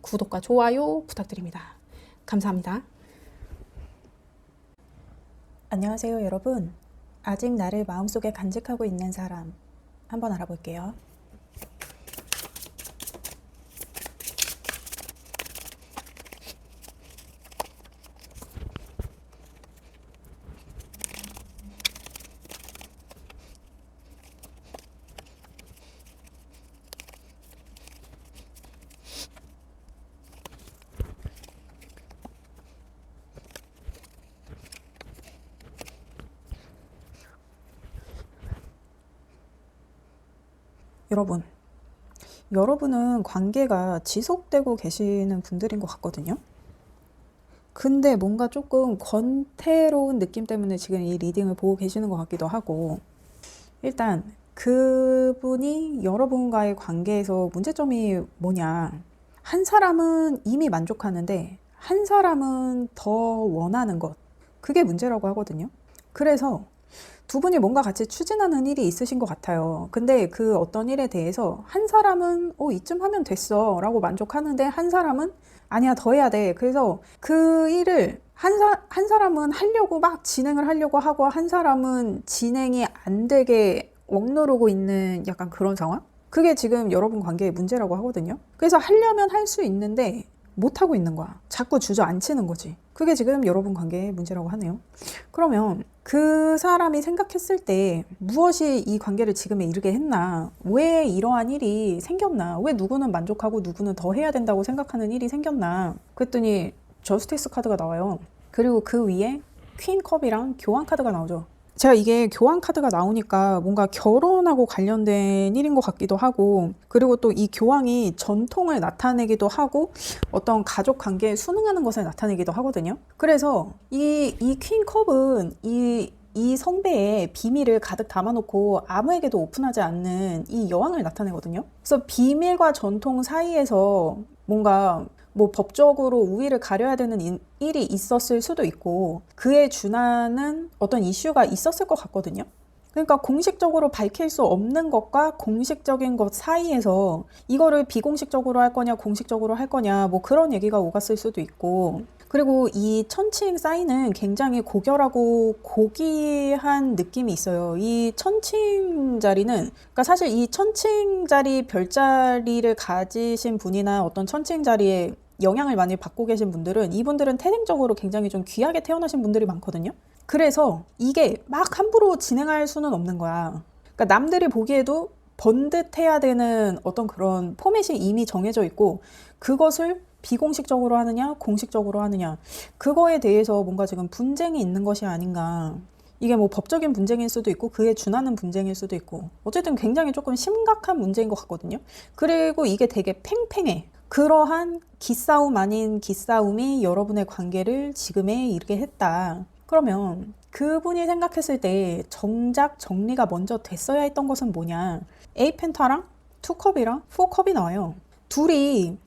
구독과 좋아요 부탁드립니다. 감사합니다. 안녕하세요, 여러분. 아직 나를 마음속에 간직하고 있는 사람 한번 알아볼게요. 여러분은 관계가 지속되고 계시는 분들인 것 같거든요. 근데 뭔가 조금 권태로운 느낌 때문에 지금 이 리딩을 보고 계시는 것 같기도 하고, 일단 그분이 여러분과의 관계에서 문제점이 뭐냐. 한 사람은 이미 만족하는데 한 사람은 더 원하는 것. 그게 문제라고 하거든요. 그래서 두 분이 뭔가 같이 추진하는 일이 있으신 것 같아요. 근데 그 어떤 일에 대해서 한 사람은 이쯤 하면 됐어 라고 만족하는데 한 사람은 아니야, 더 해야 돼. 그래서 그 일을 한 사람은 하려고 막 진행을 하려고 하고 한 사람은 진행이 안 되게 억누르고 있는 약간 그런 상황? 그게 지금 여러분 관계의 문제라고 하거든요. 그래서 하려면 할 수 있는데 못하고 있는 거야. 자꾸 주저앉히는 거지. 그게 지금 여러분 관계의 문제라고 하네요. 그러면 그 사람이 생각했을 때 무엇이 이 관계를 지금에 이르게 했나? 왜 이러한 일이 생겼나? 왜 누구는 만족하고 누구는 더 해야 된다고 생각하는 일이 생겼나? 그랬더니 저스티스 카드가 나와요. 그리고 그 위에 퀸 컵이랑 교환 카드가 나오죠. 제가 이게 교환 카드가 나오니까 뭔가 결혼하고 관련된 일인 것 같기도 하고, 그리고 또 이 교황이 전통을 나타내기도 하고 어떤 가족 관계에 순응하는 것을 나타내기도 하거든요. 그래서 이 퀸 컵은 이 성배의 비밀을 가득 담아놓고 아무에게도 오픈하지 않는 이 여왕을 나타내거든요. 그래서 비밀과 전통 사이에서 뭔가 뭐 법적으로 우위를 가려야 되는 일이 있었을 수도 있고 그에 준하는 어떤 이슈가 있었을 것 같거든요. 그러니까 공식적으로 밝힐 수 없는 것과 공식적인 것 사이에서 이거를 비공식적으로 할 거냐 공식적으로 할 거냐 뭐 그런 얘기가 오갔을 수도 있고, 그리고 이 천칭 사인은 굉장히 고결하고 고귀한 느낌이 있어요. 이 천칭 자리는, 그러니까 사실 이 천칭 자리 별자리를 가지신 분이나 어떤 천칭 자리에 영향을 많이 받고 계신 분들은 이분들은 태생적으로 굉장히 좀 귀하게 태어나신 분들이 많거든요. 그래서 이게 막 함부로 진행할 수는 없는 거야. 그러니까 남들이 보기에도 번듯해야 되는 어떤 그런 포맷이 이미 정해져 있고 그것을 비공식적으로 하느냐 공식적으로 하느냐 그거에 대해서 뭔가 지금 분쟁이 있는 것이 아닌가. 이게 뭐 법적인 분쟁일 수도 있고 그에 준하는 분쟁일 수도 있고 어쨌든 굉장히 조금 심각한 문제인 것 같거든요. 그리고 이게 되게 팽팽해. 그러한 기싸움 아닌 기싸움이 여러분의 관계를 지금에 이르게 했다. 그러면 그분이 생각했을 때 정작 정리가 먼저 됐어야 했던 것은 뭐냐. 에이펜타랑 투컵이랑 포컵이 나와요. 둘이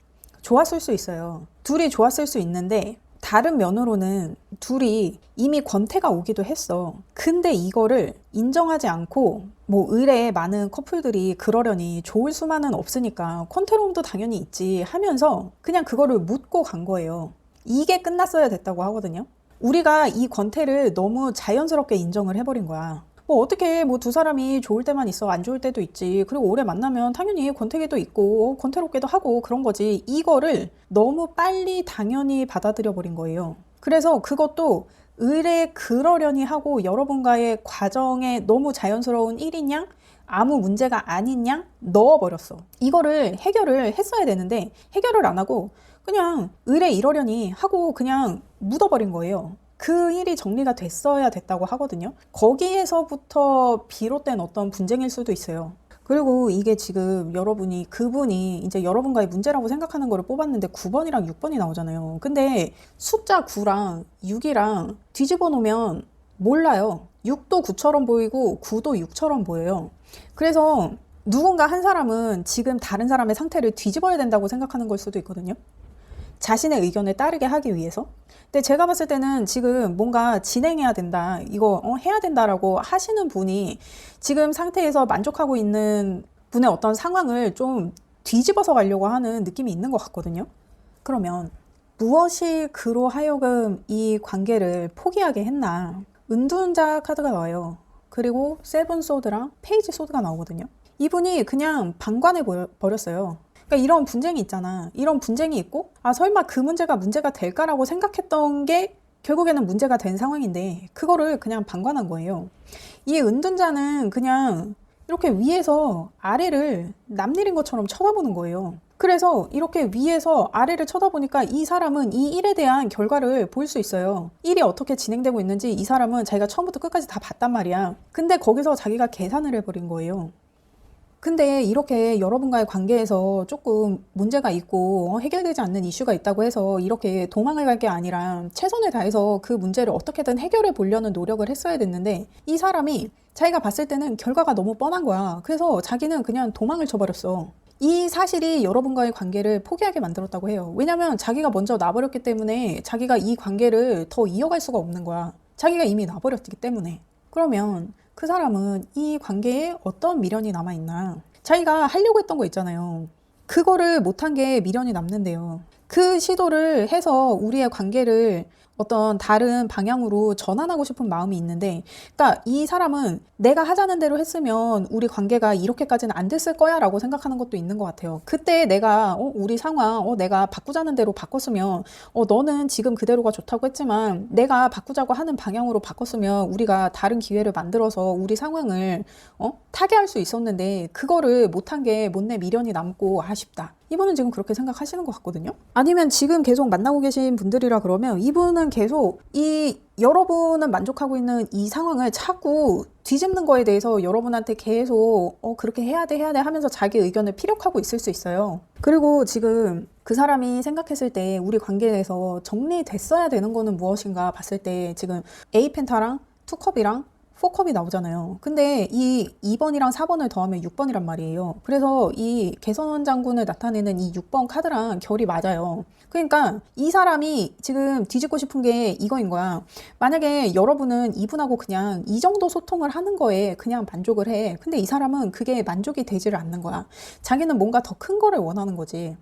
좋았을 수 있어요. 둘이 좋았을 수 있는데 다른 면으로는 둘이 이미 권태가 오기도 했어. 근데 이거를 인정하지 않고 뭐 의뢰에 많은 커플들이 그러려니 좋을 수만은 없으니까 권태로움도 당연히 있지 하면서 그냥 그거를 묻고 간 거예요. 이게 끝났어야 됐다고 하거든요. 우리가 이 권태를 너무 자연스럽게 인정을 해버린 거야. 뭐 어떻게 뭐 두 사람이 좋을 때만 있어 안 좋을 때도 있지. 그리고 오래 만나면 당연히 권태기도 있고 권태롭게도 하고 그런 거지. 이거를 너무 빨리 당연히 받아들여 버린 거예요. 그래서 그것도 의뢰 그러려니 하고 여러분과의 과정에 너무 자연스러운 일이냐 아무 문제가 아니냐 넣어버렸어. 이거를 해결을 했어야 되는데 해결을 안 하고 그냥 의뢰 이러려니 하고 그냥 묻어버린 거예요. 그 일이 정리가 됐어야 됐다고 하거든요. 거기에서부터 비롯된 어떤 분쟁일 수도 있어요. 그리고 이게 지금 여러분이 그분이 이제 여러분과의 문제라고 생각하는 거를 뽑았는데 9번이랑 6번이 나오잖아요. 근데 숫자 9랑 6이랑 뒤집어 놓으면 몰라요. 6도 9처럼 보이고 9도 6처럼 보여요. 그래서 누군가 한 사람은 지금 다른 사람의 상태를 뒤집어야 된다고 생각하는 걸 수도 있거든요. 자신의 의견에 따르게 하기 위해서. 근데 제가 봤을 때는 지금 뭔가 진행해야 된다, 이거 해야 된다라고 하시는 분이 지금 상태에서 만족하고 있는 분의 어떤 상황을 좀 뒤집어서 가려고 하는 느낌이 있는 것 같거든요. 그러면 무엇이 그로 하여금 이 관계를 포기하게 했나. 은둔자 카드가 나와요. 그리고 세븐 소드랑 페이지 소드가 나오거든요. 이분이 그냥 방관해 버렸어요. 그러니까 이런 분쟁이 있잖아. 이런 분쟁이 있고 설마 그 문제가 될까라고 생각했던 게 결국에는 문제가 된 상황인데 그거를 그냥 방관한 거예요. 이 은둔자는 그냥 이렇게 위에서 아래를 남일인 것처럼 쳐다보는 거예요. 그래서 이렇게 위에서 아래를 쳐다보니까 이 사람은 이 일에 대한 결과를 볼 수 있어요. 일이 어떻게 진행되고 있는지 이 사람은 자기가 처음부터 끝까지 다 봤단 말이야. 근데 거기서 자기가 계산을 해버린 거예요. 근데 이렇게 여러분과의 관계에서 조금 문제가 있고 해결되지 않는 이슈가 있다고 해서 이렇게 도망을 갈 게 아니라 최선을 다해서 그 문제를 어떻게든 해결해 보려는 노력을 했어야 됐는데 이 사람이 자기가 봤을 때는 결과가 너무 뻔한 거야. 그래서 자기는 그냥 도망을 쳐버렸어. 이 사실이 여러분과의 관계를 포기하게 만들었다고 해요. 왜냐면 자기가 먼저 놔버렸기 때문에 자기가 이 관계를 더 이어갈 수가 없는 거야. 자기가 이미 놔버렸기 때문에. 그러면 그 사람은 이 관계에 어떤 미련이 남아있나. 자기가 하려고 했던 거 있잖아요. 그거를 못한 게 미련이 남는데요. 그 시도를 해서 우리의 관계를 어떤 다른 방향으로 전환하고 싶은 마음이 있는데, 그러니까 이 사람은 내가 하자는 대로 했으면 우리 관계가 이렇게까지는 안 됐을 거야 라고 생각하는 것도 있는 것 같아요. 그때 내가 우리 상황 내가 바꾸자는 대로 바꿨으면 너는 지금 그대로가 좋다고 했지만 내가 바꾸자고 하는 방향으로 바꿨으면 우리가 다른 기회를 만들어서 우리 상황을 타개할 수 있었는데 그거를 못한 게 못내 미련이 남고 아쉽다. 이분은 지금 그렇게 생각하시는 것 같거든요. 아니면 지금 계속 만나고 계신 분들이라 그러면 이분은 계속 여러분은 만족하고 있는 이 상황을 자꾸 뒤집는 거에 대해서 여러분한테 계속 그렇게 해야 돼 하면서 자기 의견을 피력하고 있을 수 있어요. 그리고 지금 그 사람이 생각했을 때 우리 관계에서 정리됐어야 되는 거는 무엇인가 봤을 때 지금 A펜타랑 2컵이랑 4컵이 나오잖아요. 근데 이 2번이랑 4번을 더하면 6번이란 말이에요. 그래서 이 개선 장군을 나타내는 이 6번 카드랑 결이 맞아요. 그러니까 이 사람이 지금 뒤집고 싶은 게 이거인 거야. 만약에 여러분은 이분하고 그냥 이 정도 소통을 하는 거에 그냥 만족을 해. 근데 이 사람은 그게 만족이 되지를 않는 거야. 자기는 뭔가 더 큰 거를 원하는 거지.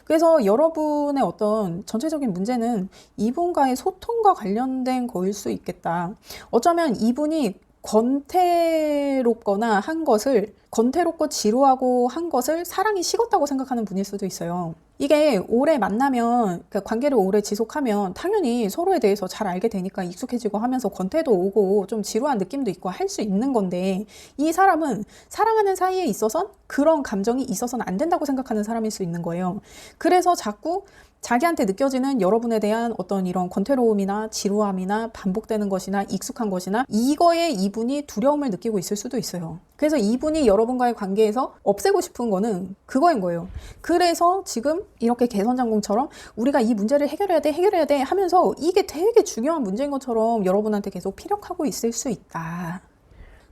그래서 여러분의 어떤 전체적인 문제는 이분과의 소통과 관련된 거일 수 있겠다. 어쩌면 이분이 권태롭거나 한 것을, 권태롭고 지루하고 한 것을 사랑이 식었다고 생각하는 분일 수도 있어요. 이게 오래 만나면, 그 관계를 오래 지속하면 당연히 서로에 대해서 잘 알게 되니까 익숙해지고 하면서 권태도 오고 좀 지루한 느낌도 있고 할 수 있는 건데, 이 사람은 사랑하는 사이에 있어선 그런 감정이 있어서는 안 된다고 생각하는 사람일 수 있는 거예요. 그래서 자꾸 자기한테 느껴지는 여러분에 대한 어떤 이런 권태로움이나 지루함이나 반복되는 것이나 익숙한 것이나 이거에 이분이 두려움을 느끼고 있을 수도 있어요. 그래서 이분이 여러분과의 관계에서 없애고 싶은 거는 그거인 거예요. 그래서 지금 이렇게 개선장군처럼 우리가 이 문제를 해결해야 돼 하면서 이게 되게 중요한 문제인 것처럼 여러분한테 계속 피력하고 있을 수 있다.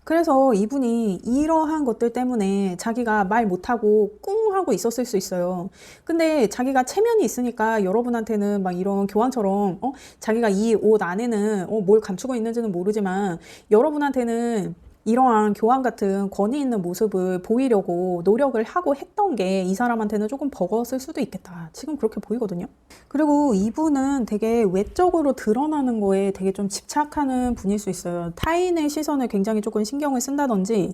그래서 이분이 이러한 것들 때문에 자기가 말 못하고 꿍 하고 있었을 수 있어요. 근데 자기가 체면이 있으니까 여러분한테는 막 이런 교환처럼 자기가 이 옷 안에는 뭘 감추고 있는지는 모르지만 여러분한테는 이러한 교환 같은 권위 있는 모습을 보이려고 노력을 하고 했던 게 이 사람한테는 조금 버거웠을 수도 있겠다. 지금 그렇게 보이거든요. 그리고 이분은 되게 외적으로 드러나는 거에 되게 좀 집착하는 분일 수 있어요. 타인의 시선을 굉장히 조금 신경을 쓴다든지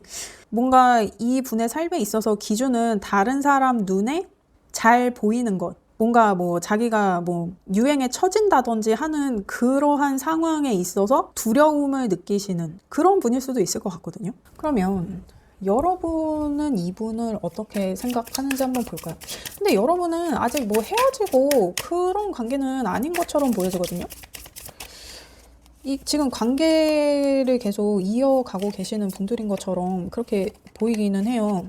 뭔가 이 분의 삶에 있어서 기준은 다른 사람 눈에 잘 보이는 것. 뭔가 뭐 자기가 뭐 유행에 처진다든지 하는 그러한 상황에 있어서 두려움을 느끼시는 그런 분일 수도 있을 것 같거든요. 그러면 여러분은 이분을 어떻게 생각하는지 한번 볼까요? 근데 여러분은 아직 뭐 헤어지고 그런 관계는 아닌 것처럼 보여지거든요. 지금 관계를 계속 이어가고 계시는 분들인 것처럼 그렇게 보이기는 해요.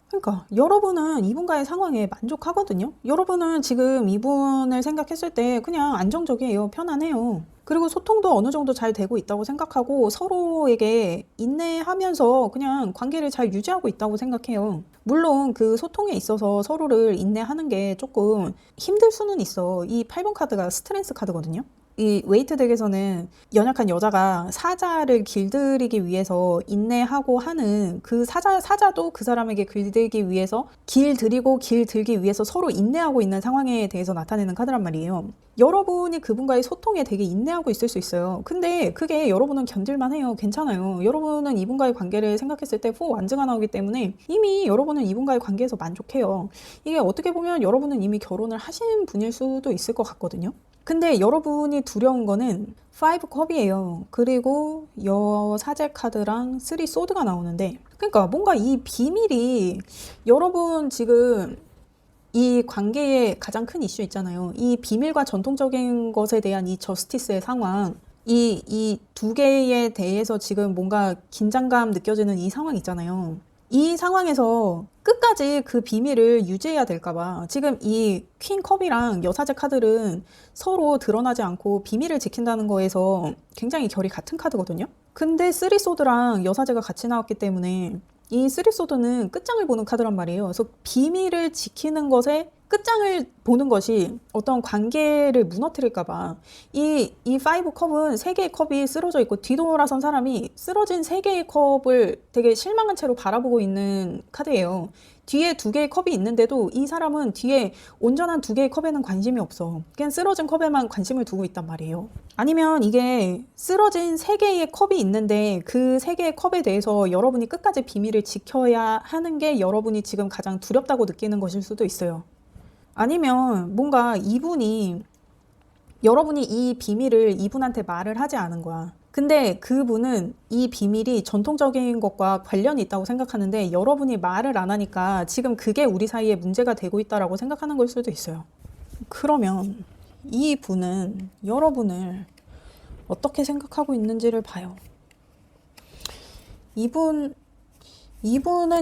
그러니까 여러분은 이분과의 상황에 만족하거든요. 여러분은 지금 이분을 생각했을 때 그냥 안정적이에요. 편안해요. 그리고 소통도 어느 정도 잘 되고 있다고 생각하고 서로에게 인내하면서 그냥 관계를 잘 유지하고 있다고 생각해요. 물론 그 소통에 있어서 서로를 인내하는 게 조금 힘들 수는 있어. 이 8번 카드가 스트레스 카드거든요. 이 웨이트 덱에서는 연약한 여자가 사자를 길들이기 위해서 인내하고 하는 그 사자도 그 사람에게 길들기 위해서 길들기 위해서 서로 인내하고 있는 상황에 대해서 나타내는 카드란 말이에요. 여러분이 그분과의 소통에 되게 인내하고 있을 수 있어요. 근데 그게 여러분은 견딜만 해요. 괜찮아요. 여러분은 이분과의 관계를 생각했을 때 4 완즈가 나오기 때문에 이미 여러분은 이분과의 관계에서 만족해요. 이게 어떻게 보면 여러분은 이미 결혼을 하신 분일 수도 있을 것 같거든요. 근데 여러분이 두려운 거는 5컵이에요. 그리고 여사제 카드랑 3 소드가 나오는데, 그러니까 뭔가 이 비밀이 여러분 지금 이 관계의 가장 큰 이슈 있잖아요. 이 비밀과 전통적인 것에 대한 이 저스티스의 상황, 이 두 개에 대해서 지금 뭔가 긴장감 느껴지는 이 상황 있잖아요. 이 상황에서 끝까지 그 비밀을 유지해야 될까봐 지금 이 퀸컵이랑 여사제 카드는 서로 드러나지 않고 비밀을 지킨다는 거에서 굉장히 결이 같은 카드거든요. 근데 3 소드랑 여사제가 같이 나왔기 때문에 이 쓰리소드는 끝장을 보는 카드란 말이에요. 그래서 비밀을 지키는 것에 끝장을 보는 것이 어떤 관계를 무너뜨릴까봐 이 파이브 컵은 세 개의 컵이 쓰러져 있고 뒤돌아선 사람이 쓰러진 세 개의 컵을 되게 실망한 채로 바라보고 있는 카드예요. 뒤에 두 개의 컵이 있는데도 이 사람은 뒤에 온전한 두 개의 컵에는 관심이 없어. 그냥 쓰러진 컵에만 관심을 두고 있단 말이에요. 아니면 이게 쓰러진 세 개의 컵이 있는데 그 세 개의 컵에 대해서 여러분이 끝까지 비밀을 지켜야 하는 게 여러분이 지금 가장 두렵다고 느끼는 것일 수도 있어요. 아니면 뭔가 여러분이 이 비밀을 이분한테 말을 하지 않은 거야. 근데 그분은 이 비밀이 전통적인 것과 관련이 있다고 생각하는데 여러분이 말을 안 하니까 지금 그게 우리 사이에 문제가 되고 있다라고 생각하는 걸 수도 있어요. 그러면 이 분은 여러분을 어떻게 생각하고 있는지를 봐요. 이분은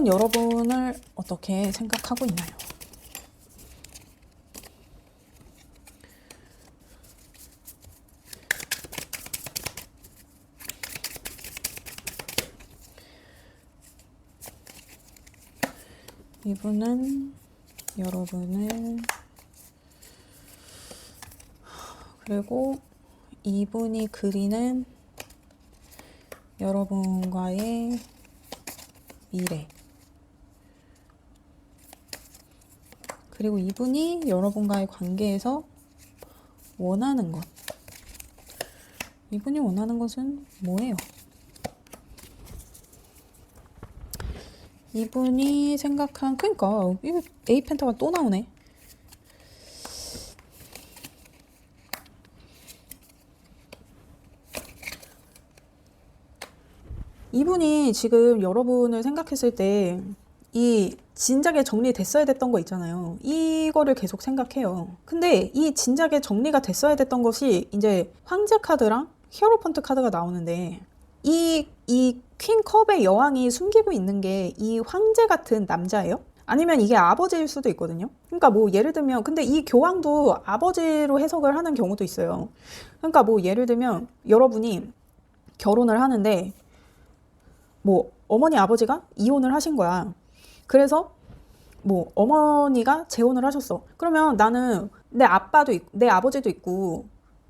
여러분을 어떻게 생각하고 있나요? 이분은 여러분을, 그리고 이분이 그리는 여러분과의 미래, 그리고 이분이 여러분과의 관계에서 원하는 것, 이분이 원하는 것은 뭐예요? 이분이 생각한, 그러니까 이거 A 펜타가 또 나오네. 이분이 지금 여러분을 생각했을 때 이 진작에 정리됐어야 됐던 거 있잖아요. 이거를 계속 생각해요. 근데 이 진작에 정리가 됐어야 됐던 것이 이제 황제 카드랑 히어로펀트 카드가 나오는데 이 퀸컵의 여왕이 숨기고 있는 게 이 황제 같은 남자예요? 아니면 이게 아버지일 수도 있거든요. 그러니까 뭐 예를 들면, 근데 이 교황도 아버지로 해석을 하는 경우도 있어요. 그러니까 뭐 예를 들면 여러분이 결혼을 하는데 뭐 어머니 아버지가 이혼을 하신 거야. 그래서 뭐 어머니가 재혼을 하셨어. 그러면 나는 내 아빠도 있고 내 아버지도 있고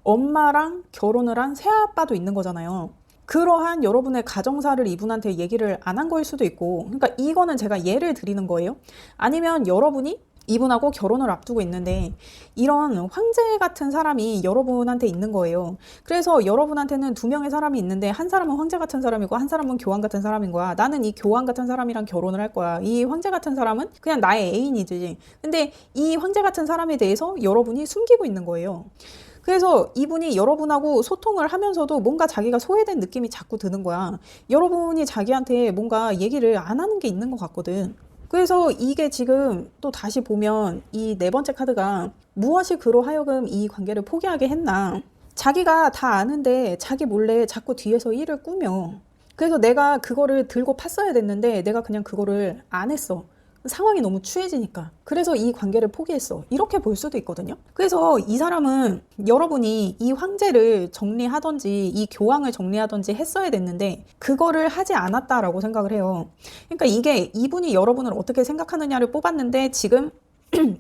엄마랑 결혼을 한 새아빠도 있는 거잖아요. 그러한 여러분의 가정사를 이분한테 얘기를 안 한 거일 수도 있고, 그러니까 이거는 제가 예를 드리는 거예요. 아니면 여러분이 이분하고 결혼을 앞두고 있는데 이런 황제 같은 사람이 여러분한테 있는 거예요. 그래서 여러분한테는 두 명의 사람이 있는데 한 사람은 황제 같은 사람이고 한 사람은 교황 같은 사람인 거야. 나는 이 교황 같은 사람이랑 결혼을 할 거야. 이 황제 같은 사람은 그냥 나의 애인이지. 근데 이 황제 같은 사람에 대해서 여러분이 숨기고 있는 거예요. 그래서 이분이 여러분하고 소통을 하면서도 뭔가 자기가 소외된 느낌이 자꾸 드는 거야. 여러분이 자기한테 뭔가 얘기를 안 하는 게 있는 것 같거든. 그래서 이게 지금 또 다시 보면 이 네 번째 카드가 무엇이 그로 하여금 이 관계를 포기하게 했나. 자기가 다 아는데 자기 몰래 자꾸 뒤에서 일을 꾸며. 그래서 내가 그거를 들고 팠어야 됐는데 내가 그냥 그거를 안 했어. 상황이 너무 추해지니까. 그래서 이 관계를 포기했어. 이렇게 볼 수도 있거든요. 그래서 이 사람은 여러분이 이 황제를 정리하던지 이 교황을 정리하던지 했어야 됐는데 그거를 하지 않았다라고 생각을 해요. 그러니까 이게 이분이 여러분을 어떻게 생각하느냐를 뽑았는데 지금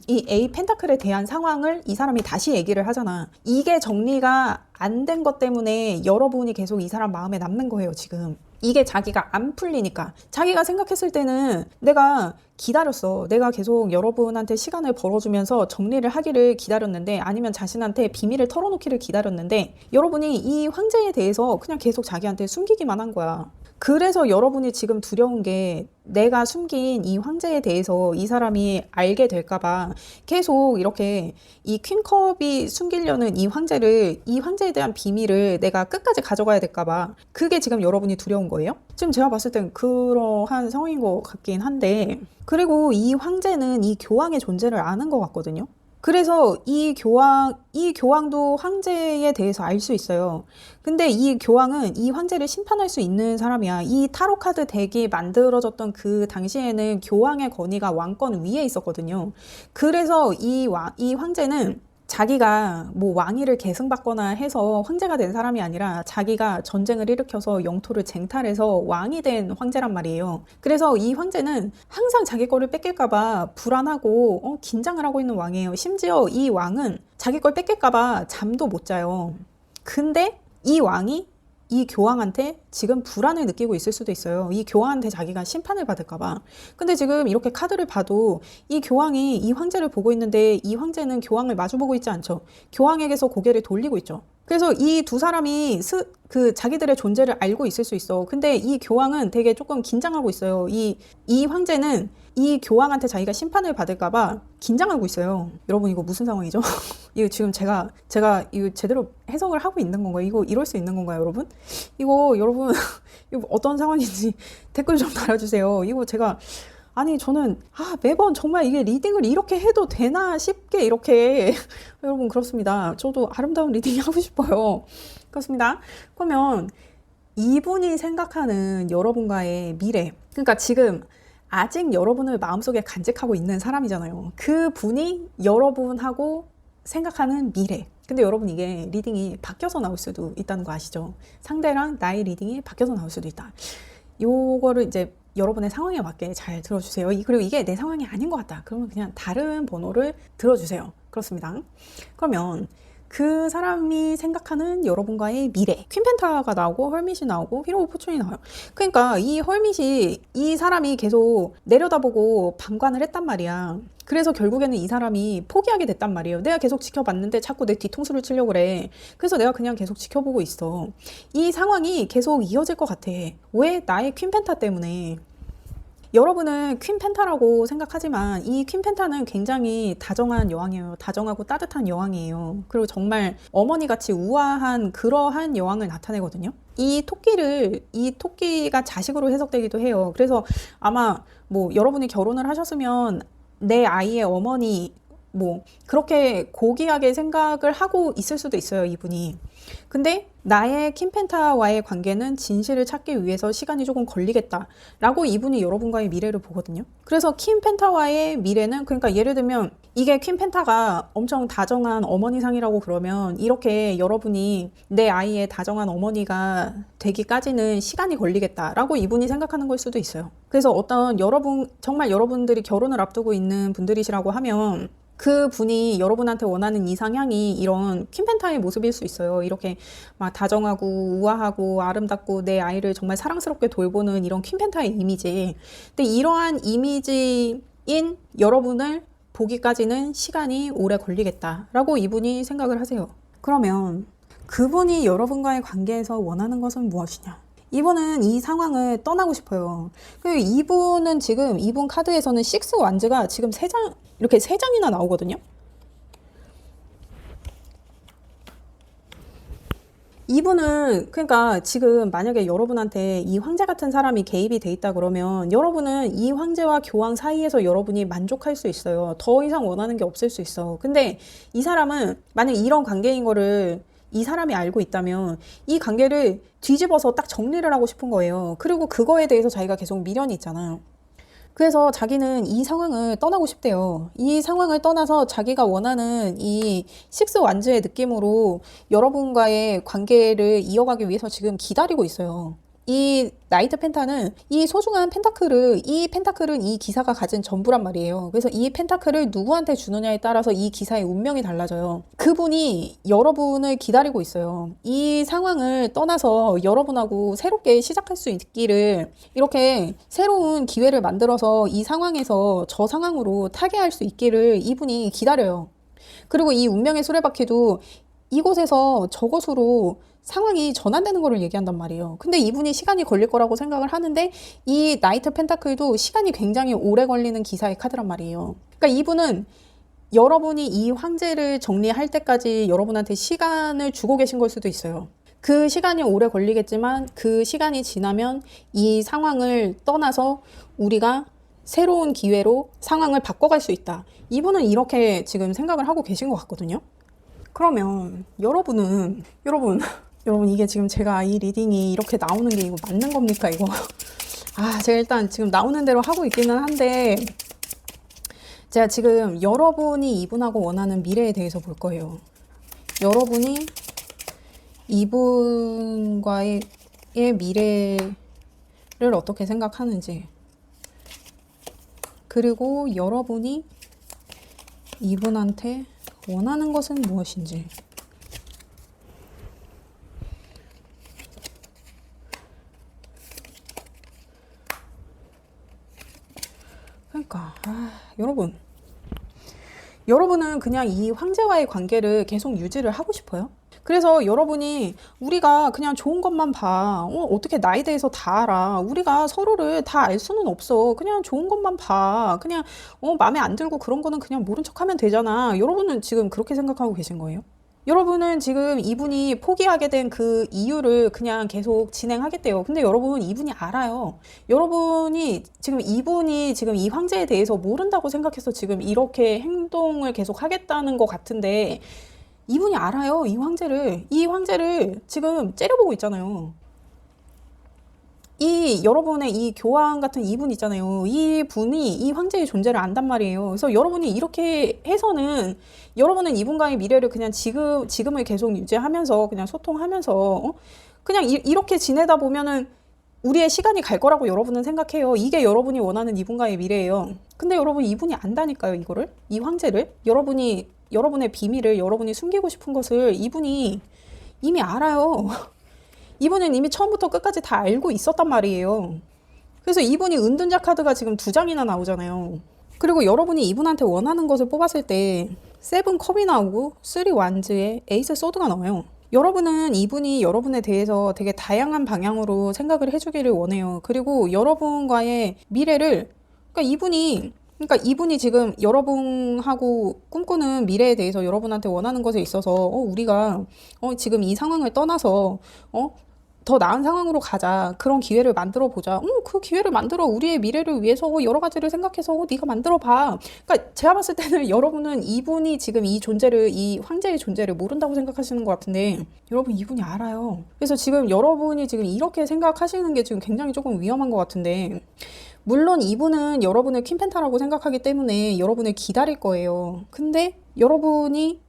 이 A 펜타클에 대한 상황을 이 사람이 다시 얘기를 하잖아. 이게 정리가 안 된 것 때문에 여러분이 계속 이 사람 마음에 남는 거예요, 지금. 이게 자기가 안 풀리니까. 자기가 생각했을 때는 내가 기다렸어. 내가 계속 여러분한테 시간을 벌어주면서 정리를 하기를 기다렸는데, 아니면 자신한테 비밀을 털어놓기를 기다렸는데, 여러분이 이 황제에 대해서 그냥 계속 자기한테 숨기기만 한 거야. 그래서 여러분이 지금 두려운 게 내가 숨긴 이 황제에 대해서 이 사람이 알게 될까봐 계속 이렇게 이 퀸컵이 숨기려는 이 황제에 대한 비밀을 내가 끝까지 가져가야 될까봐 그게 지금 여러분이 두려운 거예요? 지금 제가 봤을 땐 그러한 상황인 것 같긴 한데, 그리고 이 황제는 이 교황의 존재를 아는 것 같거든요. 그래서 이 교황도 황제에 대해서 알 수 있어요. 근데 이 교황은 이 황제를 심판할 수 있는 사람이야. 이 타로 카드 덱이 만들어졌던 그 당시에는 교황의 권위가 왕권 위에 있었거든요. 그래서 이 황제는 자기가 뭐 왕위를 계승받거나 해서 황제가 된 사람이 아니라 자기가 전쟁을 일으켜서 영토를 쟁탈해서 왕이 된 황제란 말이에요. 그래서 이 황제는 항상 자기 거를 뺏길까봐 불안하고 긴장을 하고 있는 왕이에요. 심지어 이 왕은 자기 걸 뺏길까봐 잠도 못 자요. 근데 이 왕이 이 교황한테 지금 불안을 느끼고 있을 수도 있어요. 이 교황한테 자기가 심판을 받을까봐. 근데 지금 이렇게 카드를 봐도 이 교황이 이 황제를 보고 있는데 이 황제는 교황을 마주보고 있지 않죠. 교황에게서 고개를 돌리고 있죠. 그래서 이 두 사람이 자기들의 존재를 알고 있을 수 있어. 근데 이 교황은 되게 조금 긴장하고 있어요. 이 황제는 이 교황한테 자기가 심판을 받을까봐 긴장하고 있어요. 여러분 이거 무슨 상황이죠? 이거 지금 제가 이거 제대로 해석을 하고 있는 건가요? 이거 이럴 수 있는 건가요, 여러분? 이거 여러분 이거 어떤 상황인지 댓글 좀 달아주세요. 이거 제가 아니 저는 매번 정말 이게 리딩을 이렇게 해도 되나 싶게 이렇게 여러분 그렇습니다. 저도 아름다운 리딩이 하고 싶어요. 그렇습니다. 그러면 이분이 생각하는 여러분과의 미래, 그러니까 지금 아직 여러분을 마음속에 간직하고 있는 사람이잖아요. 그 분이 여러분하고 생각하는 미래. 근데 여러분 이게 리딩이 바뀌어서 나올 수도 있다는 거 아시죠? 상대랑 나의 리딩이 바뀌어서 나올 수도 있다. 요거를 이제 여러분의 상황에 맞게 잘 들어주세요. 그리고 이게 내 상황이 아닌 것 같다. 그러면 그냥 다른 번호를 들어주세요. 그렇습니다. 그러면 그 사람이 생각하는 여러분과의 미래, 퀸 펜타가 나오고 헐밋이 나오고 휘로 오브 포춘이 나와요. 그러니까 이 헐밋이 이 사람이 계속 내려다보고 방관을 했단 말이야. 그래서 결국에는 이 사람이 포기하게 됐단 말이에요. 내가 계속 지켜봤는데 자꾸 내 뒤통수를 치려고 그래. 그래서 내가 그냥 계속 지켜보고 있어. 이 상황이 계속 이어질 것 같아. 왜? 나의 퀸 펜타 때문에. 여러분은 퀸 펜타라고 생각하지만 이 퀸 펜타는 굉장히 다정한 여왕이에요. 다정하고 따뜻한 여왕이에요. 그리고 정말 어머니같이 우아한 그러한 여왕을 나타내거든요. 이 토끼가 자식으로 해석되기도 해요. 그래서 아마 뭐 여러분이 결혼을 하셨으면 내 아이의 어머니 뭐 그렇게 고귀하게 생각을 하고 있을 수도 있어요, 이분이. 근데 나의 퀸펜타와의 관계는 진실을 찾기 위해서 시간이 조금 걸리겠다라고 이분이 여러분과의 미래를 보거든요. 그래서 퀸펜타와의 미래는, 그러니까 예를 들면 이게 퀸펜타가 엄청 다정한 어머니상이라고 그러면 이렇게 여러분이 내 아이의 다정한 어머니가 되기까지는 시간이 걸리겠다라고 이분이 생각하는 걸 수도 있어요. 그래서 어떤 정말 여러분들이 결혼을 앞두고 있는 분들이시라고 하면 그 분이 여러분한테 원하는 이상향이 이런 퀸펜타의 모습일 수 있어요. 이렇게 막 다정하고 우아하고 아름답고 내 아이를 정말 사랑스럽게 돌보는 이런 퀸펜타의 이미지. 근데 이러한 이미지인 여러분을 보기까지는 시간이 오래 걸리겠다라고 이분이 생각을 하세요. 그러면 그분이 여러분과의 관계에서 원하는 것은 무엇이냐? 이분은 이 상황을 떠나고 싶어요. 그리고 이분은 지금 이분 카드에서는 6 완즈가 지금 이렇게 3장이나 나오거든요. 이분은 그러니까 지금 만약에 여러분한테 이 황제 같은 사람이 개입이 돼 있다 그러면 여러분은 이 황제와 교황 사이에서 여러분이 만족할 수 있어요. 더 이상 원하는 게 없을 수 있어. 근데 이 사람은 만약 이런 관계인 거를 이 사람이 알고 있다면 이 관계를 뒤집어서 딱 정리를 하고 싶은 거예요. 그리고 그거에 대해서 자기가 계속 미련이 있잖아요. 그래서 자기는 이 상황을 떠나고 싶대요. 이 상황을 떠나서 자기가 원하는 이 6 완즈의 느낌으로 여러분과의 관계를 이어가기 위해서 지금 기다리고 있어요. 이 나이트 펜타는 이 소중한 펜타클은 이 기사가 가진 전부란 말이에요. 그래서 이 펜타클을 누구한테 주느냐에 따라서 이 기사의 운명이 달라져요. 그분이 여러분을 기다리고 있어요. 이 상황을 떠나서 여러분하고 새롭게 시작할 수 있기를, 이렇게 새로운 기회를 만들어서 이 상황에서 저 상황으로 타개할 수 있기를 이분이 기다려요. 그리고 이 운명의 수레바퀴도 이곳에서 저곳으로 상황이 전환되는 거를 얘기한단 말이에요. 근데 이분이 시간이 걸릴 거라고 생각을 하는데 이 나이트 펜타클도 시간이 굉장히 오래 걸리는 기사의 카드란 말이에요. 그러니까 이분은 여러분이 이 황제를 정리할 때까지 여러분한테 시간을 주고 계신 걸 수도 있어요. 그 시간이 오래 걸리겠지만 그 시간이 지나면 이 상황을 떠나서 우리가 새로운 기회로 상황을 바꿔갈 수 있다. 이분은 이렇게 지금 생각을 하고 계신 것 같거든요. 그러면 여러분 이게 지금 제가 이 리딩이 이렇게 나오는 게 이거 맞는 겁니까 이거? 제가 일단 지금 나오는 대로 하고 있기는 한데 제가 지금 여러분이 이분하고 원하는 미래에 대해서 볼 거예요. 여러분이 이분과의 미래를 어떻게 생각하는지, 그리고 여러분이 이분한테 원하는 것은 무엇인지. 그러니까 여러분은 그냥 이 황제와의 관계를 계속 유지를 하고 싶어요. 그래서 여러분이 우리가 그냥 좋은 것만 봐. 어떻게 나에 대해서 다 알아. 우리가 서로를 다 알 수는 없어. 그냥 좋은 것만 봐. 그냥 마음에 안 들고 그런 거는 그냥 모른 척하면 되잖아. 여러분은 지금 그렇게 생각하고 계신 거예요? 여러분은 지금 이분이 포기하게 된 그 이유를 그냥 계속 진행하겠대요. 근데 여러분 이분이 알아요. 여러분이 지금 이분이 지금 이 황제에 대해서 모른다고 생각해서 지금 이렇게 행동을 계속 하겠다는 것 같은데, 이분이 알아요. 이 황제를 지금 째려보고 있잖아요. 여러분의 이 교황 같은 이분 있잖아요. 이 분이 이 황제의 존재를 안단 말이에요. 그래서 여러분이 이렇게 해서는 여러분은 이분과의 미래를 그냥 지금을 계속 유지하면서 그냥 소통하면서 그냥 이렇게 지내다 보면은 우리의 시간이 갈 거라고 여러분은 생각해요. 이게 여러분이 원하는 이분과의 미래예요. 근데 여러분 이분이 안다니까요. 이 황제를. 여러분의 비밀을, 여러분이 숨기고 싶은 것을 이분이 이미 알아요. 이분은 이미 처음부터 끝까지 다 알고 있었단 말이에요. 그래서 이분이 은둔자 카드가 지금 2장이나 나오잖아요. 그리고 여러분이 이분한테 원하는 것을 뽑았을 때 7 컵이 나오고 3 완즈에 에이스 소드가 나와요. 여러분은 이분이 여러분에 대해서 되게 다양한 방향으로 생각을 해주기를 원해요. 그리고 여러분과의 미래를, 그러니까 이분이 지금 여러분하고 꿈꾸는 미래에 대해서 여러분한테 원하는 것에 있어서 우리가 지금 이 상황을 떠나서 더 나은 상황으로 가자. 그런 기회를 만들어 보자. 그 기회를 만들어. 우리의 미래를 위해서 여러 가지를 생각해서 네가 만들어 봐. 그러니까 제가 봤을 때는 여러분은 이분이 지금 이 황제의 존재를 모른다고 생각하시는 것 같은데, 여러분 이분이 알아요. 그래서 지금 여러분이 지금 이렇게 생각하시는 게 지금 굉장히 조금 위험한 것 같은데, 물론 이분은 여러분을 퀸펜타라고 생각하기 때문에 여러분을 기다릴 거예요. 근데 여러분이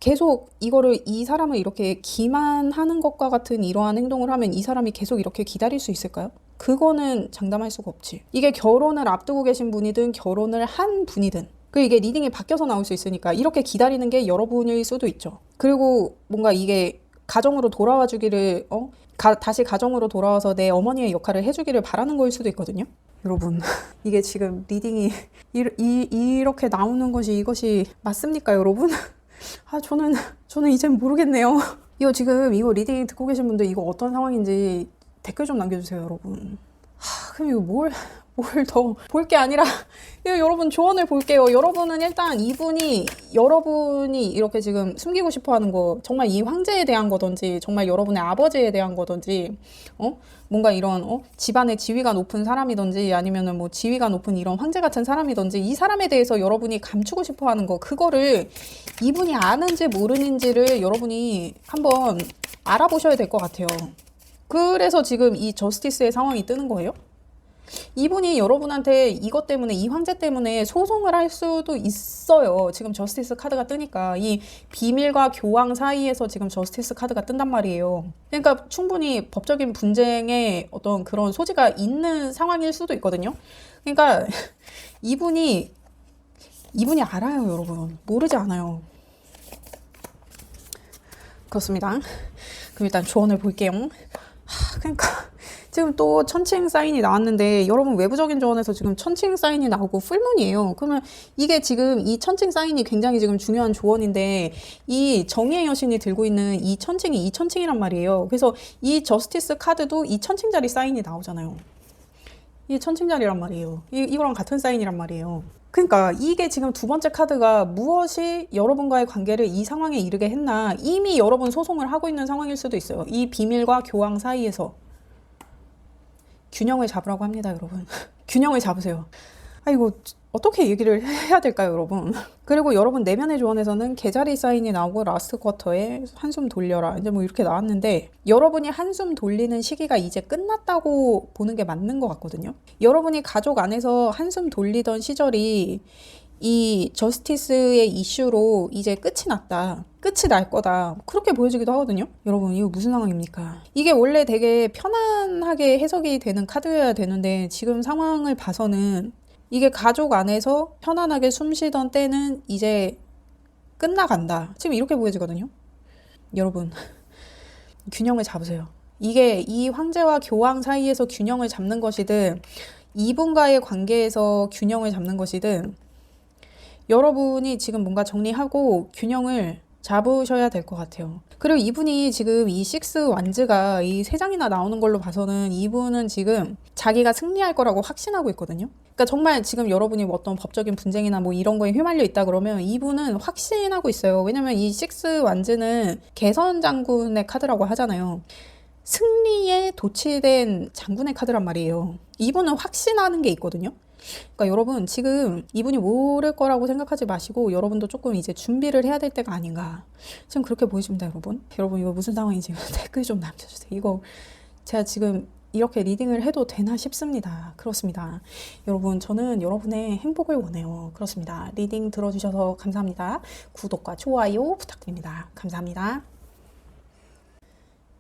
계속 이 사람을 이렇게 기만하는 것과 같은 이러한 행동을 하면 이 사람이 계속 이렇게 기다릴 수 있을까요? 그거는 장담할 수가 없지. 이게 결혼을 앞두고 계신 분이든 결혼을 한 분이든, 이게 리딩이 바뀌어서 나올 수 있으니까 이렇게 기다리는 게 여러분일 수도 있죠. 그리고 뭔가 이게 가정으로 돌아와 주기를 다시 가정으로 돌아와서 내 어머니의 역할을 해주기를 바라는 거일 수도 있거든요. 여러분 이게 지금 리딩이 이렇게 나오는 이것이 맞습니까, 여러분? 저는 이젠 모르겠네요. 이거 리딩 듣고 계신 분들 이거 어떤 상황인지 댓글 좀 남겨주세요, 여러분. 그럼 이거 뭘 더 볼 게 아니라 이거 여러분 조언을 볼게요. 여러분은 일단 여러분이 이렇게 지금 숨기고 싶어 하는 거, 정말 이 황제에 대한 거든지, 정말 여러분의 아버지에 대한 거든지, 뭔가 이런 집안의 지위가 높은 사람이든지, 아니면은 뭐 지위가 높은 이런 황제 같은 사람이든지, 이 사람에 대해서 여러분이 감추고 싶어 하는 거, 그거를 이분이 아는지 모르는지를 여러분이 한번 알아보셔야 될 것 같아요. 그래서 지금 이 저스티스의 상황이 뜨는 거예요. 이분이 여러분한테 이것 때문에, 이 황제 때문에 소송을 할 수도 있어요. 지금 저스티스 카드가 뜨니까 이 비밀과 교황 사이에서 지금 저스티스 카드가 뜬단 말이에요. 그러니까 충분히 법적인 분쟁에 어떤 그런 소지가 있는 상황일 수도 있거든요. 그러니까 이분이 알아요, 여러분. 모르지 않아요. 그렇습니다. 그럼 일단 조언을 볼게요. 그러니까 지금 또 천칭 사인이 나왔는데, 여러분 외부적인 조언에서 지금 천칭 사인이 나오고 풀문이에요. 그러면 이게 지금 이 천칭 사인이 굉장히 지금 중요한 조언인데, 이 정의의 여신이 들고 있는 이 천칭이 이 천칭이란 말이에요. 그래서 이 저스티스 카드도 이 천칭자리 사인이 나오잖아요. 이 천칭자리란 말이에요. 이거랑 같은 사인이란 말이에요. 그러니까 이게 지금 두 번째 카드가 무엇이 여러분과의 관계를 이 상황에 이르게 했나, 이미 여러분 소송을 하고 있는 상황일 수도 있어요. 이 비밀과 교황 사이에서 균형을 잡으라고 합니다, 여러분. 균형을 잡으세요. 이거 어떻게 얘기를 해야 될까요, 여러분? 그리고 여러분 내면의 조언에서는 개자리 사인이 나오고 라스트 쿼터에 한숨 돌려라, 이제 뭐 이렇게 나왔는데, 여러분이 한숨 돌리는 시기가 이제 끝났다고 보는 게 맞는 것 같거든요. 여러분이 가족 안에서 한숨 돌리던 시절이 이 저스티스의 이슈로 이제 끝이 났다. 끝이 날 거다. 그렇게 보여지기도 하거든요. 여러분, 이거 무슨 상황입니까? 이게 원래 되게 편안하게 해석이 되는 카드여야 되는데 지금 상황을 봐서는 이게 가족 안에서 편안하게 숨 쉬던 때는 이제 끝나간다. 지금 이렇게 보여지거든요. 여러분, 균형을 잡으세요. 이게 이 황제와 교황 사이에서 균형을 잡는 것이든 이분과의 관계에서 균형을 잡는 것이든 여러분이 지금 뭔가 정리하고 균형을 잡으셔야 될 것 같아요. 그리고 이분이 지금 이 식스 완즈가 이 세 장이나 나오는 걸로 봐서는 이분은 지금 자기가 승리할 거라고 확신하고 있거든요. 그러니까 정말 지금 여러분이 뭐 어떤 법적인 분쟁이나 뭐 이런 거에 휘말려 있다 그러면 이분은 확신하고 있어요. 왜냐면 이 식스 완즈는 개선 장군의 카드라고 하잖아요. 승리에 도취된 장군의 카드란 말이에요. 이분은 확신하는 게 있거든요. 그러니까 여러분 지금 이분이 모를 거라고 생각하지 마시고 여러분도 조금 이제 준비를 해야 될 때가 아닌가 지금 그렇게 보이십니다. 여러분 이거 무슨 상황인지 댓글 좀 남겨주세요. 이거 제가 지금 이렇게 리딩을 해도 되나 싶습니다. 그렇습니다. 여러분 저는 여러분의 행복을 원해요. 그렇습니다. 리딩 들어주셔서 감사합니다. 구독과 좋아요 부탁드립니다. 감사합니다.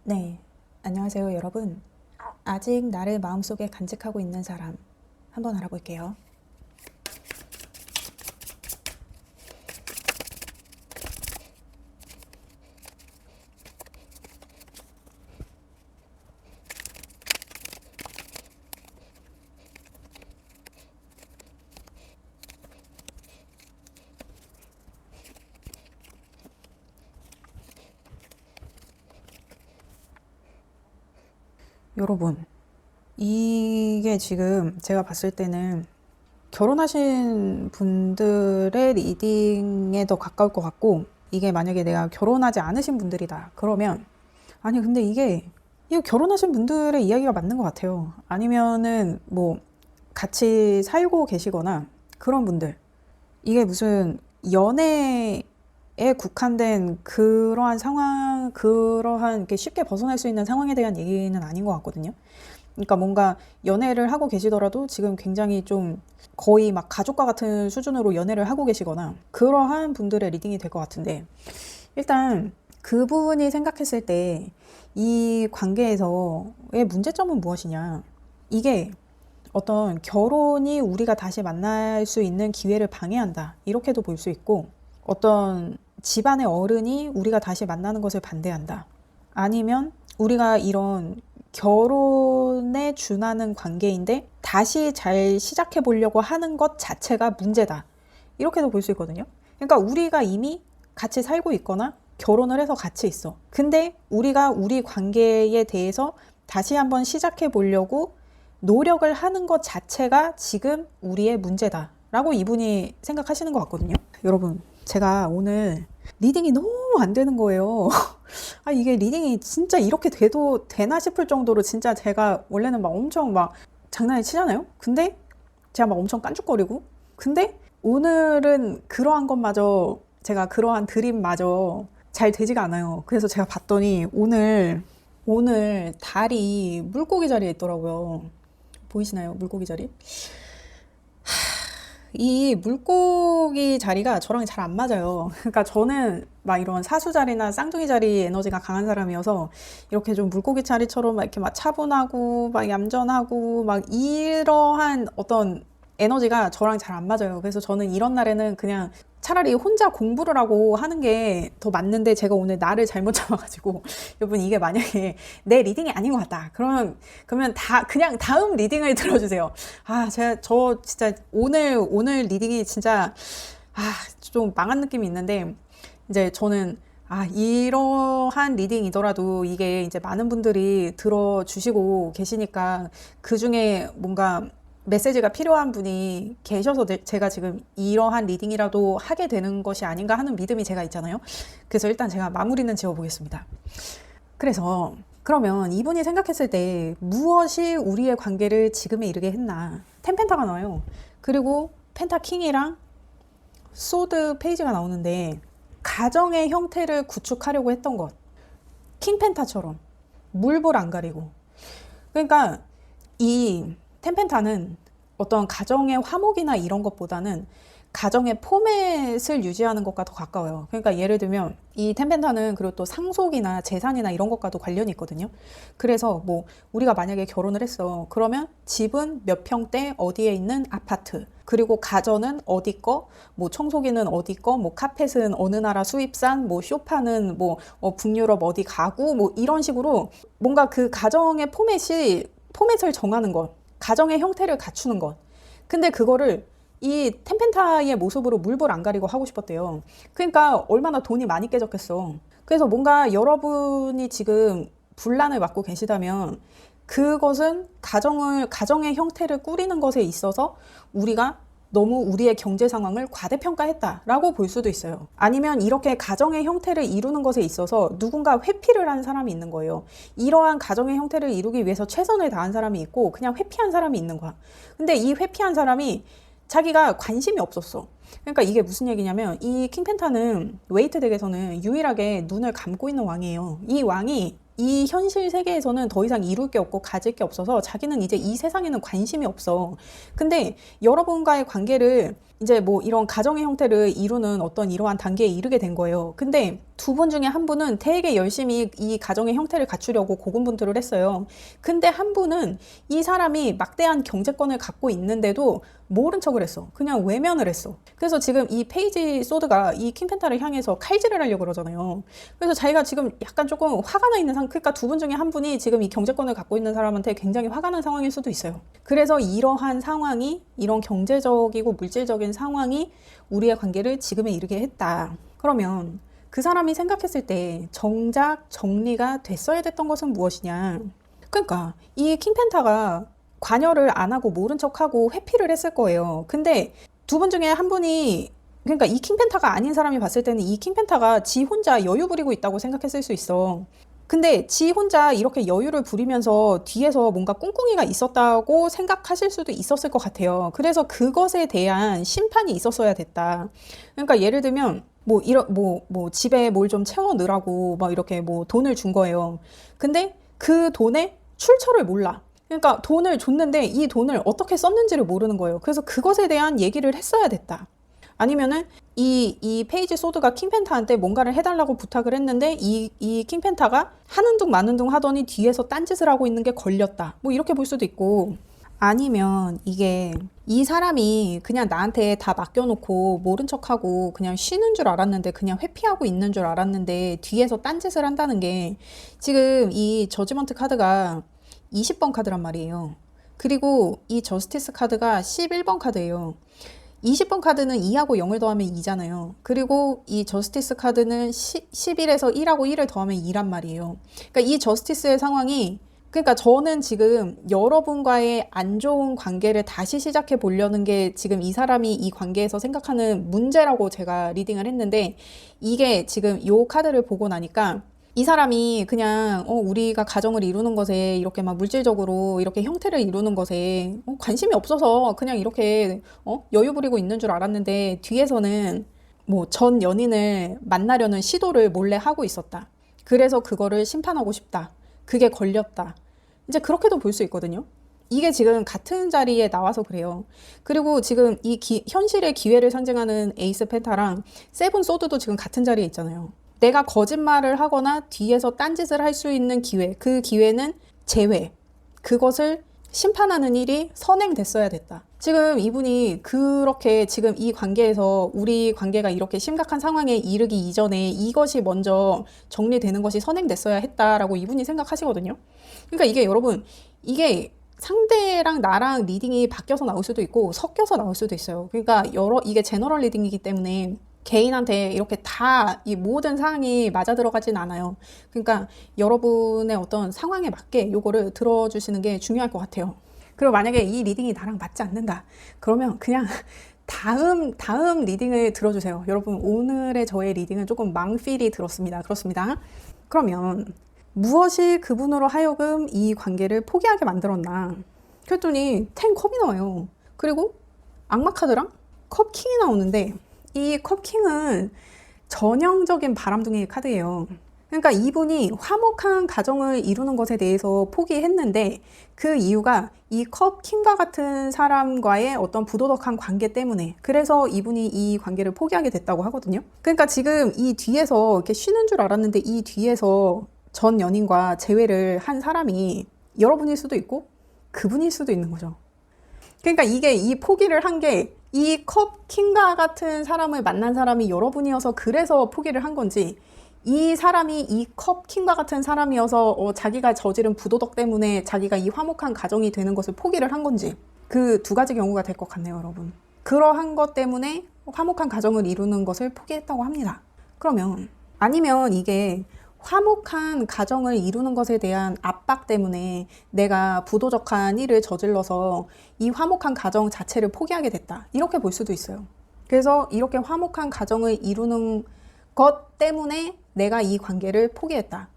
네, 안녕하세요 여러분. 아직 나를 마음속에 간직하고 있는 사람 한번 알아볼게요. 여러분, 이게 지금 제가 봤을 때는 결혼하신 분들의 리딩에 더 가까울 것 같고, 이게 만약에 내가 결혼하지 않으신 분들이다 그러면 아니 근데 이거 결혼하신 분들의 이야기가 맞는 것 같아요. 아니면은 뭐 같이 살고 계시거나 그런 분들, 이게 무슨 연애에 국한된 그러한 상황, 그러한 이렇게 쉽게 벗어날 수 있는 상황에 대한 얘기는 아닌 것 같거든요. 그러니까 뭔가 연애를 하고 계시더라도 지금 굉장히 좀 거의 막 가족과 같은 수준으로 연애를 하고 계시거나 그러한 분들의 리딩이 될 것 같은데, 일단 그분이 생각했을 때 이 관계에서의 문제점은 무엇이냐, 이게 어떤 결혼이 우리가 다시 만날 수 있는 기회를 방해한다 이렇게도 볼 수 있고, 어떤 집안의 어른이 우리가 다시 만나는 것을 반대한다, 아니면 우리가 이런 결혼에 준하는 관계인데 다시 잘 시작해 보려고 하는 것 자체가 문제다 이렇게도 볼 수 있거든요. 그러니까 우리가 이미 같이 살고 있거나 결혼을 해서 같이 있어. 근데 우리가 우리 관계에 대해서 다시 한번 시작해 보려고 노력을 하는 것 자체가 지금 우리의 문제다 라고 이분이 생각하시는 것 같거든요. 여러분 제가 오늘 리딩이 너무 안 되는 거예요. 아, 이게 리딩이 진짜 이렇게 돼도 되나 싶을 정도로 진짜 제가 원래는 막 엄청 막 장난을 치잖아요. 근데 제가 막 엄청 깐죽거리고, 근데 오늘은 그러한 것마저, 제가 그러한 드림마저 잘 되지가 않아요. 그래서 제가 봤더니 오늘 달이 물고기 자리에 있더라고요. 보이시나요? 물고기 자리? 이 물고기 자리가 저랑 잘 안 맞아요. 그러니까 저는 막 이런 사수 자리나 쌍둥이 자리 에너지가 강한 사람이어서 이렇게 좀 물고기 자리처럼 막 이렇게 막 차분하고 막 얌전하고 막 이러한 어떤 에너지가 저랑 잘 안 맞아요. 그래서 저는 이런 날에는 그냥 차라리 혼자 공부를 하고 하는 게 더 맞는데, 제가 오늘 날을 잘못 잡아가지고 여러분 이게 만약에 내 리딩이 아닌 것 같다 그러면 그냥 다음 리딩을 들어주세요. 아 제가 저 진짜 오늘 리딩이 진짜 좀 망한 느낌이 있는데, 이제 저는 이러한 리딩이더라도 이게 이제 많은 분들이 들어주시고 계시니까 그 중에 뭔가 메시지가 필요한 분이 계셔서 제가 지금 이러한 리딩이라도 하게 되는 것이 아닌가 하는 믿음이 제가 있잖아요. 그래서 일단 제가 마무리는 지어보겠습니다. 그래서 그러면 이분이 생각했을 때 무엇이 우리의 관계를 지금에 이르게 했나, 텐펜타가 나와요. 그리고 펜타킹이랑 소드 페이지가 나오는데, 가정의 형태를 구축하려고 했던 것, 킹펜타처럼 물불 안 가리고. 그러니까 이 텐펜타는 어떤 가정의 화목이나 이런 것보다는 가정의 포맷을 유지하는 것과 더 가까워요. 그러니까 예를 들면 이 텐펜타는 그리고 또 상속이나 재산이나 이런 것과도 관련이 있거든요. 그래서 뭐 우리가 만약에 결혼을 했어. 그러면 집은 몇 평대 어디에 있는 아파트, 그리고 가전은 어디 거, 뭐 청소기는 어디 거, 뭐 카펫은 어느 나라 수입산, 뭐 소파는 뭐 북유럽 어디 가구, 뭐 이런 식으로 뭔가 그 가정의 포맷을 정하는 것, 가정의 형태를 갖추는 것. 근데 그거를 이 텐펜타의 모습으로 물불 안 가리고 하고 싶었대요. 그러니까 얼마나 돈이 많이 깨졌겠어. 그래서 뭔가 여러분이 지금 분란을 맡고 계시다면 그것은 가정의 형태를 꾸리는 것에 있어서 우리가 너무 우리의 경제 상황을 과대평가했다라고 볼 수도 있어요. 아니면 이렇게 가정의 형태를 이루는 것에 있어서 누군가 회피를 한 사람이 있는 거예요. 이러한 가정의 형태를 이루기 위해서 최선을 다한 사람이 있고 그냥 회피한 사람이 있는 거야. 근데 이 회피한 사람이 자기가 관심이 없었어. 그러니까 이게 무슨 얘기냐면 이 킹펜타는 웨이트 덱에서는 유일하게 눈을 감고 있는 왕이에요. 이 왕이 이 현실 세계에서는 더 이상 이룰 게 없고 가질 게 없어서 자기는 이제 이 세상에는 관심이 없어. 근데 여러분과의 관계를 이제 뭐 이런 가정의 형태를 이루는 어떤 이러한 단계에 이르게 된 거예요. 근데 두 분 중에 한 분은 되게 열심히 이 가정의 형태를 갖추려고 고군분투를 했어요. 근데 한 분은 이 사람이 막대한 경제권을 갖고 있는데도 모른 척을 했어. 그냥 외면을 했어. 그래서 지금 이 페이지 소드가 이 킹펜타를 향해서 칼질을 하려고 그러잖아요. 그래서 자기가 지금 약간 조금 화가 나 있는 그러니까 두 분 중에 한 분이 지금 이 경제권을 갖고 있는 사람한테 굉장히 화가 난 상황일 수도 있어요. 그래서 이러한 상황이, 이런 경제적이고 물질적인 상황이 우리의 관계를 지금에 이르게 했다. 그러면 그 사람이 생각했을 때 정작 정리가 됐어야 됐던 것은 무엇이냐. 그러니까 이 킹펜타가 관여를 안 하고 모른 척하고 회피를 했을 거예요. 근데 두 분 중에 한 분이, 그러니까 이 킹펜타가 아닌 사람이 봤을 때는 이 킹펜타가 지 혼자 여유 부리고 있다고 생각했을 수 있어. 근데 지 혼자 이렇게 여유를 부리면서 뒤에서 뭔가 꿍꿍이가 있었다고 생각하실 수도 있었을 것 같아요. 그래서 그것에 대한 심판이 있었어야 됐다. 그러니까 예를 들면 뭐 집에 뭘 좀 채워 넣으라고 막 이렇게 뭐 돈을 준 거예요. 근데 그 돈의 출처를 몰라. 그러니까 돈을 줬는데 이 돈을 어떻게 썼는지를 모르는 거예요. 그래서 그것에 대한 얘기를 했어야 됐다. 아니면은 이 페이지 소드가 킹펜타한테 뭔가를 해달라고 부탁을 했는데 이 킹펜타가 하는 둥 마는 둥 하더니 뒤에서 딴짓을 하고 있는 게 걸렸다. 뭐 이렇게 볼 수도 있고, 아니면 이게 이 사람이 그냥 나한테 다 맡겨놓고 모른 척하고 그냥 쉬는 줄 알았는데, 그냥 회피하고 있는 줄 알았는데 뒤에서 딴짓을 한다는 게, 지금 이 저지먼트 카드가 20번 카드란 말이에요. 그리고 이 저스티스 카드가 11번 카드예요. 20번 카드는 2하고 0을 더하면 2잖아요. 그리고 이 저스티스 카드는 11에서 1하고 1을 더하면 2란 말이에요. 그러니까 이 저스티스의 상황이, 그러니까 저는 지금 여러분과의 안 좋은 관계를 다시 시작해 보려는 게 지금 이 사람이 이 관계에서 생각하는 문제라고 제가 리딩을 했는데, 이게 지금 요 카드를 보고 나니까 이 사람이 그냥 우리가 가정을 이루는 것에, 이렇게 막 물질적으로 이렇게 형태를 이루는 것에 관심이 없어서 그냥 이렇게 여유 부리고 있는 줄 알았는데 뒤에서는 뭐 전 연인을 만나려는 시도를 몰래 하고 있었다. 그래서 그거를 심판하고 싶다. 그게 걸렸다. 이제 그렇게도 볼 수 있거든요. 이게 지금 같은 자리에 나와서 그래요. 그리고 지금 이 현실의 기회를 상징하는 에이스 펜타랑 세븐 소드도 지금 같은 자리에 있잖아요. 내가 거짓말을 하거나 뒤에서 딴짓을 할 수 있는 기회, 그 기회는 재회, 그것을 심판하는 일이 선행됐어야 됐다. 지금 이분이 그렇게 지금 이 관계에서 우리 관계가 이렇게 심각한 상황에 이르기 이전에 이것이 먼저 정리되는 것이 선행됐어야 했다라고 이분이 생각하시거든요. 그러니까 이게 여러분, 이게 상대랑 나랑 리딩이 바뀌어서 나올 수도 있고 섞여서 나올 수도 있어요. 그러니까 이게 제너럴 리딩이기 때문에 개인한테 이렇게 다 이 모든 사항이 맞아 들어가진 않아요. 그러니까 여러분의 어떤 상황에 맞게 요거를 들어주시는 게 중요할 것 같아요. 그리고 만약에 이 리딩이 나랑 맞지 않는다, 그러면 그냥 다음 리딩을 들어주세요. 여러분, 오늘의 저의 리딩은 조금 망필이 들었습니다. 그렇습니다. 그러면 무엇이 그분으로 하여금 이 관계를 포기하게 만들었나? 그랬더니 10컵이 나와요. 그리고 악마 카드랑 컵킹이 나오는데, 이 컵킹은 전형적인 바람둥이 카드예요. 그러니까 이분이 화목한 가정을 이루는 것에 대해서 포기했는데 그 이유가 이 컵 킹과 같은 사람과의 어떤 부도덕한 관계 때문에, 그래서 이분이 이 관계를 포기하게 됐다고 하거든요. 그러니까 지금 이 뒤에서 이렇게 쉬는 줄 알았는데 이 뒤에서 전 연인과 재회를 한 사람이 여러분일 수도 있고 그분일 수도 있는 거죠. 그러니까 이게 이 포기를 한 게 이 컵 킹과 같은 사람을 만난 사람이 여러분이어서 그래서 포기를 한 건지, 이 사람이 이 컵 킹과 같은 사람이어서 자기가 저지른 부도덕 때문에 자기가 이 화목한 가정이 되는 것을 포기를 한 건지, 그 두 가지 경우가 될 것 같네요, 여러분. 그러한 것 때문에 화목한 가정을 이루는 것을 포기했다고 합니다. 그러면 아니면 이게 화목한 가정을 이루는 것에 대한 압박 때문에 내가 부도덕한 일을 저질러서 이 화목한 가정 자체를 포기하게 됐다, 이렇게 볼 수도 있어요. 그래서 이렇게 화목한 가정을 이루는 것 때문에 내가 이 관계를 포기했다.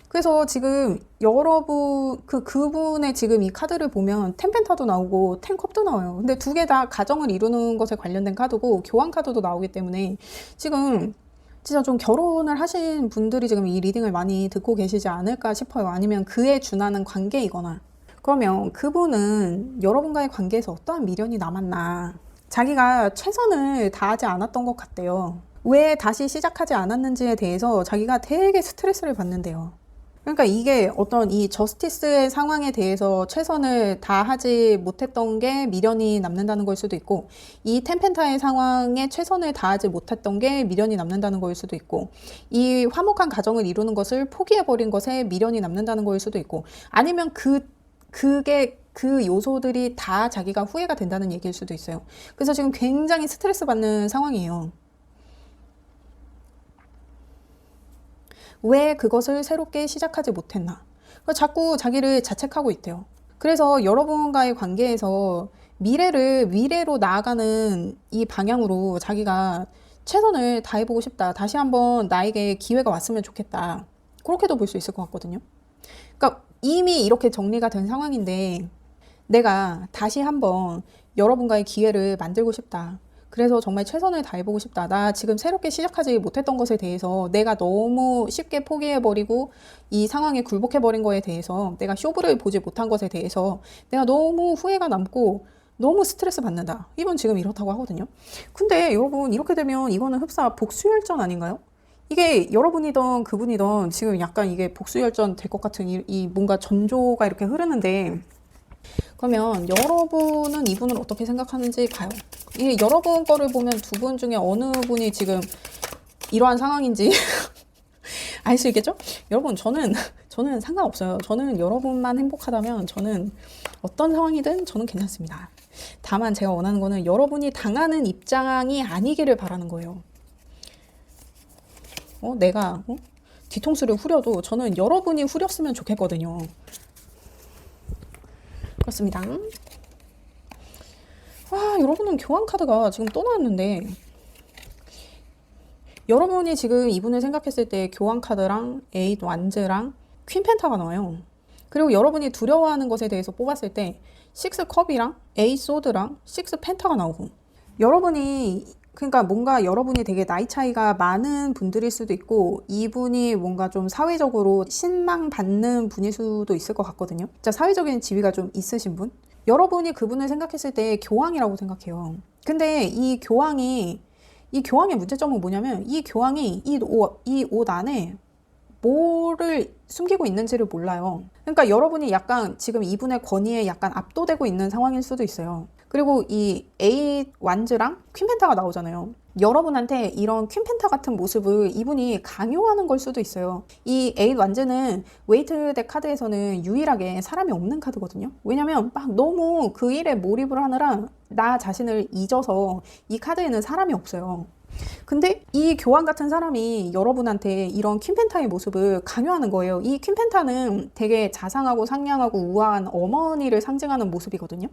그래서 지금 여러분 그분의 지금 이 카드를 보면 텐펜타도 나오고 텐컵도 나와요. 근데 두 개 다 가정을 이루는 것에 관련된 카드고 교환 카드도 나오기 때문에 지금 진짜 좀 결혼을 하신 분들이 지금 이 리딩을 많이 듣고 계시지 않을까 싶어요. 아니면 그에 준하는 관계이거나. 그러면 그분은 여러분과의 관계에서 어떠한 미련이 남았나, 자기가 최선을 다하지 않았던 것 같대요. 왜 다시 시작하지 않았는지에 대해서 자기가 되게 스트레스를 받는데요. 그러니까 이게 어떤 이 저스티스의 상황에 대해서 최선을 다하지 못했던 게 미련이 남는다는 걸 수도 있고, 이 텐펜타의 상황에 최선을 다하지 못했던 게 미련이 남는다는 거일 수도 있고, 이 화목한 가정을 이루는 것을 포기해버린 것에 미련이 남는다는 거일 수도 있고, 아니면 그게 그 요소들이 다 자기가 후회가 된다는 얘기일 수도 있어요. 그래서 지금 굉장히 스트레스 받는 상황이에요. 왜 그것을 새롭게 시작하지 못했나? 자꾸 자기를 자책하고 있대요. 그래서 여러분과의 관계에서 미래로 나아가는 이 방향으로 자기가 최선을 다해보고 싶다. 다시 한번 나에게 기회가 왔으면 좋겠다. 그렇게도 볼 수 있을 것 같거든요. 그러니까 이미 이렇게 정리가 된 상황인데 내가 다시 한번 여러분과의 기회를 만들고 싶다. 그래서 정말 최선을 다해보고 싶다. 나 지금 새롭게 시작하지 못했던 것에 대해서 내가 너무 쉽게 포기해버리고 이 상황에 굴복해버린 거에 대해서, 내가 쇼부를 보지 못한 것에 대해서 내가 너무 후회가 남고 너무 스트레스 받는다. 이분 지금 이렇다고 하거든요. 근데 여러분, 이렇게 되면 이거는 흡사 복수열전 아닌가요? 이게 여러분이든 그분이든 지금 약간 이게 복수열전 될 것 같은 이 뭔가 전조가 이렇게 흐르는데, 그러면 여러분은 이분을 어떻게 생각하는지 봐요. 이 여러분 거를 보면 두 분 중에 어느 분이 지금 이러한 상황인지 알 수 있겠죠? 여러분, 저는 상관없어요. 저는 여러분만 행복하다면 저는 어떤 상황이든 저는 괜찮습니다. 다만 제가 원하는 거는 여러분이 당하는 입장이 아니기를 바라는 거예요. 내가 뒤통수를 후려도 저는 여러분이 후렸으면 좋겠거든요. 그렇습니다. 와, 여러분은 교환 카드가 지금 또 나왔는데, 여러분이 지금 이분을 생각했을 때 교환 카드랑 에잇 완즈랑 퀸 펜타가 나와요. 그리고 여러분이 두려워하는 것에 대해서 뽑았을 때 식스 컵이랑 에잇 소드랑 식스 펜타가 나오고, 여러분이 그러니까 뭔가 여러분이 되게 나이 차이가 많은 분들일 수도 있고, 이분이 뭔가 좀 사회적으로 신망받는 분일 수도 있을 것 같거든요. 진짜 사회적인 지위가 좀 있으신 분? 여러분이 그분을 생각했을 때 교황이라고 생각해요. 근데 이 교황의 문제점은 뭐냐면, 이 교황이 이 옷 안에 뭐를 숨기고 있는지를 몰라요. 그러니까 여러분이 약간 지금 이분의 권위에 약간 압도되고 있는 상황일 수도 있어요. 그리고 이 에잇 완즈랑 퀸 펜타가 나오잖아요. 여러분한테 이런 퀸 펜타 같은 모습을 이분이 강요하는 걸 수도 있어요. 이 에잇 완즈는 웨이트 덱 카드에서는 유일하게 사람이 없는 카드거든요. 왜냐면 막 너무 그 일에 몰입을 하느라 나 자신을 잊어서 이 카드에는 사람이 없어요. 근데 이 교황 같은 사람이 여러분한테 이런 퀸펜타의 모습을 강요하는 거예요. 이 퀸펜타는 되게 자상하고 상냥하고 우아한 어머니를 상징하는 모습이거든요.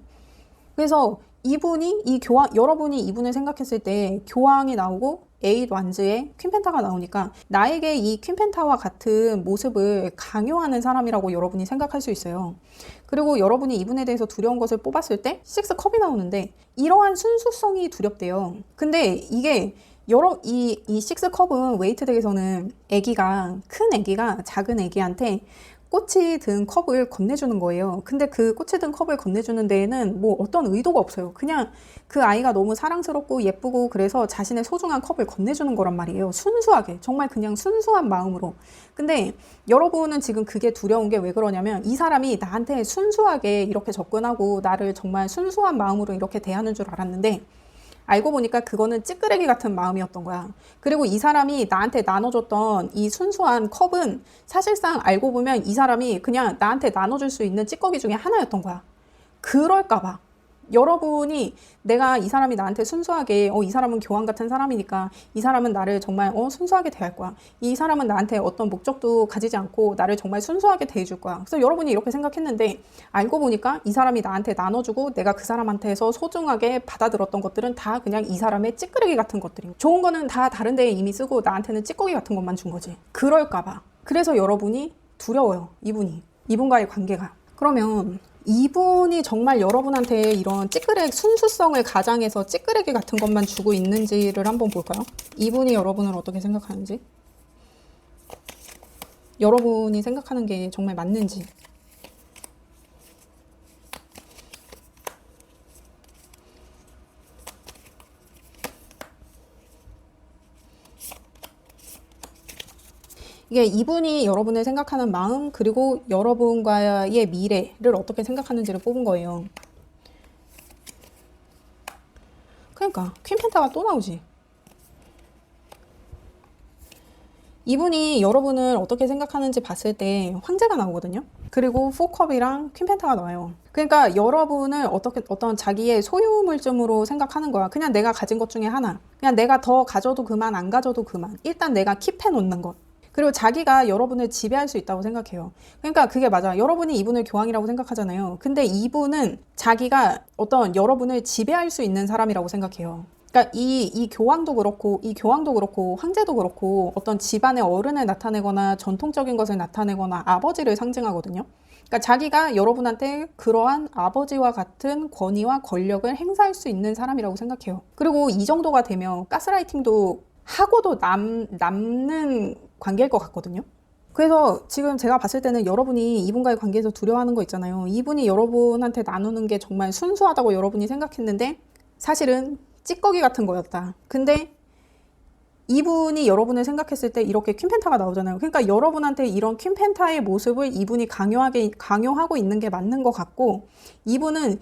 그래서 여러분이 이분을 생각했을 때 교황이 나오고 에잇 완즈에 퀸펜타가 나오니까 나에게 이 퀸펜타와 같은 모습을 강요하는 사람이라고 여러분이 생각할 수 있어요. 그리고 여러분이 이분에 대해서 두려운 것을 뽑았을 때 식스 컵이 나오는데 이러한 순수성이 두렵대요. 근데 이게 이 식스컵은 웨이트 덱에서는 큰 애기가 작은 애기한테 꽃이 든 컵을 건네주는 거예요. 근데 그 꽃이 든 컵을 건네주는 데에는 뭐 어떤 의도가 없어요. 그냥 그 아이가 너무 사랑스럽고 예쁘고 그래서 자신의 소중한 컵을 건네주는 거란 말이에요. 순수하게. 정말 그냥 순수한 마음으로. 근데 여러분은 지금 그게 두려운 게 왜 그러냐면 이 사람이 나한테 순수하게 이렇게 접근하고 나를 정말 순수한 마음으로 이렇게 대하는 줄 알았는데 알고 보니까 그거는 찌끄레기 같은 마음이었던 거야. 그리고 이 사람이 나한테 나눠줬던 이 순수한 컵은 사실상 알고 보면 이 사람이 그냥 나한테 나눠줄 수 있는 찌꺼기 중에 하나였던 거야. 그럴까봐. 여러분이 내가 이 사람이 나한테 순수하게 이 사람은 교황 같은 사람이니까 이 사람은 나를 정말 순수하게 대할 거야. 이 사람은 나한테 어떤 목적도 가지지 않고 나를 정말 순수하게 대해줄 거야. 그래서 여러분이 이렇게 생각했는데 알고 보니까 이 사람이 나한테 나눠주고 내가 그 사람한테서 소중하게 받아들었던 것들은 다 그냥 이 사람의 찌끄레기 같은 것들이고 좋은 거는 다 다른 데에 이미 쓰고 나한테는 찌꺼기 같은 것만 준 거지. 그럴까봐. 그래서 여러분이 두려워요. 이분과의 관계가. 그러면 이분이 정말 여러분한테 이런 순수성을 가장해서 찌끄레기 같은 것만 주고 있는지를 한번 볼까요? 이분이 여러분을 어떻게 생각하는지, 여러분이 생각하는 게 정말 맞는지. 이게 이분이 여러분을 생각하는 마음 그리고 여러분과의 미래를 어떻게 생각하는지를 뽑은 거예요. 그러니까 퀸 펜타가 또 나오지. 이분이 여러분을 어떻게 생각하는지 봤을 때 황제가 나오거든요. 그리고 포컵이랑 퀸 펜타가 나와요. 그러니까 여러분을 어떤 자기의 소유물쯤으로 생각하는 거야. 그냥 내가 가진 것 중에 하나. 그냥 내가 더 가져도 그만 안 가져도 그만. 일단 내가 킵해 놓는 것. 그리고 자기가 여러분을 지배할 수 있다고 생각해요. 그러니까 그게 맞아. 여러분이 이분을 교황이라고 생각하잖아요. 근데 이분은 자기가 여러분을 지배할 수 있는 사람이라고 생각해요. 그러니까 이 교황도 그렇고 황제도 그렇고 어떤 집안의 어른을 나타내거나 전통적인 것을 나타내거나 아버지를 상징하거든요. 그러니까 자기가 여러분한테 그러한 아버지와 같은 권위와 권력을 행사할 수 있는 사람이라고 생각해요. 그리고 이 정도가 되면 가스라이팅도 하고도 남는 관계일 것 같거든요. 그래서 지금 제가 봤을 때는 여러분이 이분과의 관계에서 두려워하는 거 있잖아요. 이분이 여러분한테 나누는 게 정말 순수하다고 여러분이 생각했는데 사실은 찌꺼기 같은 거였다. 근데 이분이 여러분을 생각했을 때 이렇게 퀸펜타가 나오잖아요. 그러니까 여러분한테 이런 퀸펜타의 모습을 이분이 강요하고 있는 게 맞는 것 같고, 이분은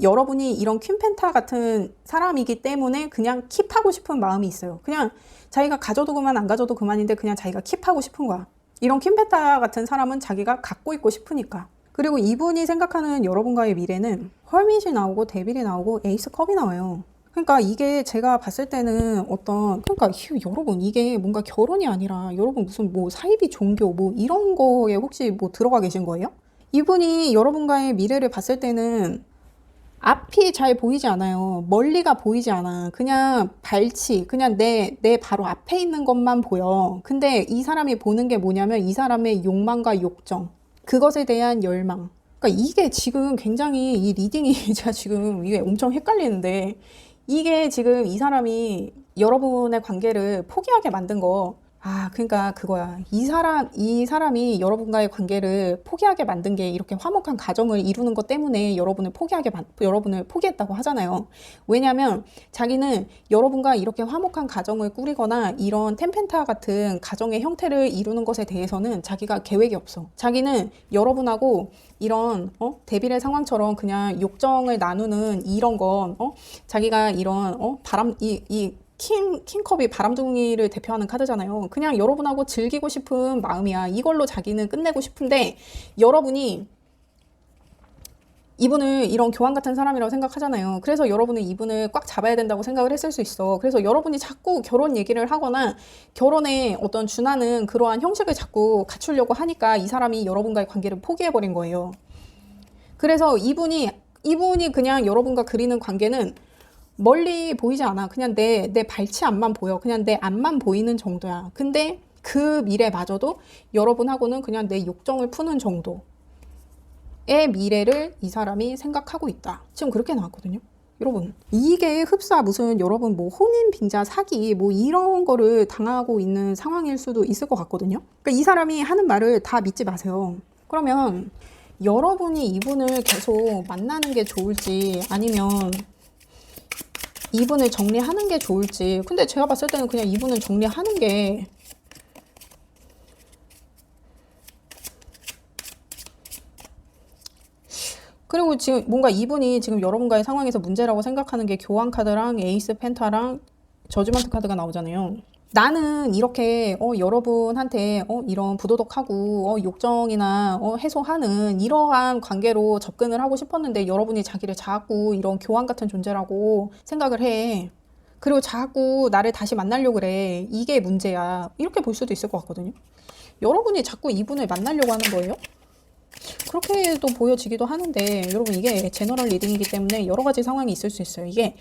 여러분이 이런 퀸펜타 같은 사람이기 때문에 그냥 킵하고 싶은 마음이 있어요. 그냥 자기가 가져도 그만 안 가져도 그만인데 그냥 자기가 킵하고 싶은 거야. 이런 퀸펜타 같은 사람은 자기가 갖고 있고 싶으니까. 그리고 이분이 생각하는 여러분과의 미래는 헐밋이 나오고 데빌이 나오고 에이스 컵이 나와요. 그러니까 이게 제가 봤을 때는 그러니까 여러분 이게 뭔가 결혼이 아니라 여러분 무슨 뭐 사이비 종교 뭐 이런 거에 혹시 뭐 들어가 계신 거예요? 이분이 여러분과의 미래를 봤을 때는 앞이 잘 보이지 않아요. 멀리가 보이지 않아. 그냥 그냥 내 바로 앞에 있는 것만 보여. 근데 이 사람이 보는 게 뭐냐면 이 사람의 욕망과 욕정. 그것에 대한 열망. 그러니까 이게 지금 굉장히 이 리딩이 제가 지금 이게 엄청 헷갈리는데 이게 지금 이 사람이 여러분의 관계를 포기하게 만든 거. 그러니까 그거야. 이 사람이 여러분과의 관계를 포기하게 만든 게 이렇게 화목한 가정을 이루는 것 때문에 여러분을 포기했다고 하잖아요. 왜냐면 자기는 여러분과 이렇게 화목한 가정을 꾸리거나 이런 템펜타 같은 가정의 형태를 이루는 것에 대해서는 자기가 계획이 없어. 자기는 여러분하고 이런 데빌의 상황처럼 그냥 욕정을 나누는 이런 건 자기가 이런 킹컵이 바람둥이를 대표하는 카드잖아요. 그냥 여러분하고 즐기고 싶은 마음이야. 이걸로 자기는 끝내고 싶은데 여러분이 이분을 이런 교황 같은 사람이라고 생각하잖아요. 그래서 여러분은 이분을 꽉 잡아야 된다고 생각을 했을 수 있어. 그래서 여러분이 자꾸 결혼 얘기를 하거나 결혼에 어떤 준하는 그러한 형식을 자꾸 갖추려고 하니까 이 사람이 여러분과의 관계를 포기해버린 거예요. 그래서 이분이 그냥 여러분과 그리는 관계는 멀리 보이지 않아. 그냥 내 발치 앞만 보여. 그냥 내 앞만 보이는 정도야. 근데 그 미래마저도 여러분하고는 그냥 내 욕정을 푸는 정도의 미래를 이 사람이 생각하고 있다. 지금 그렇게 나왔거든요. 여러분 이게 흡사 무슨 여러분 뭐 혼인 빙자 사기 뭐 이런 거를 당하고 있는 상황일 수도 있을 것 같거든요. 그러니까 이 사람이 하는 말을 다 믿지 마세요. 그러면 여러분이 이분을 계속 만나는 게 좋을지 아니면 이분을 정리하는 게 좋을지. 근데 제가 봤을 때는 그냥 이분은 정리하는 게 그리고 지금 뭔가 이분이 지금 여러분과의 상황에서 문제라고 생각하는 게 교환 카드랑 에이스 펜타랑 저지먼트 카드가 나오잖아요. 나는 이렇게 여러분한테 이런 부도덕하고 욕정이나 해소하는 이러한 관계로 접근을 하고 싶었는데 여러분이 자기를 자꾸 이런 교환 같은 존재라고 생각을 해. 그리고 자꾸 나를 다시 만나려고 그래. 이게 문제야. 이렇게 볼 수도 있을 것 같거든요. 여러분이 자꾸 이분을 만나려고 하는 거예요? 그렇게도 보여지기도 하는데 여러분 이게 제너럴 리딩이기 때문에 여러 가지 상황이 있을 수 있어요. 이게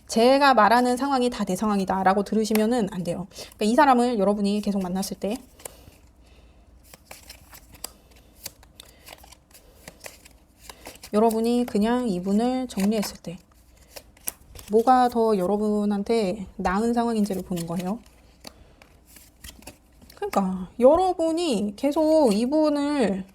제가 말하는 상황이 다 내 상황이다 라고 들으시면은 안 돼요. 그러니까 이 사람을 여러분이 계속 만났을 때 여러분이 그냥 이분을 정리했을 때 뭐가 더 여러분한테 나은 상황인지를 보는 거예요. 그러니까 여러분이 계속 이분을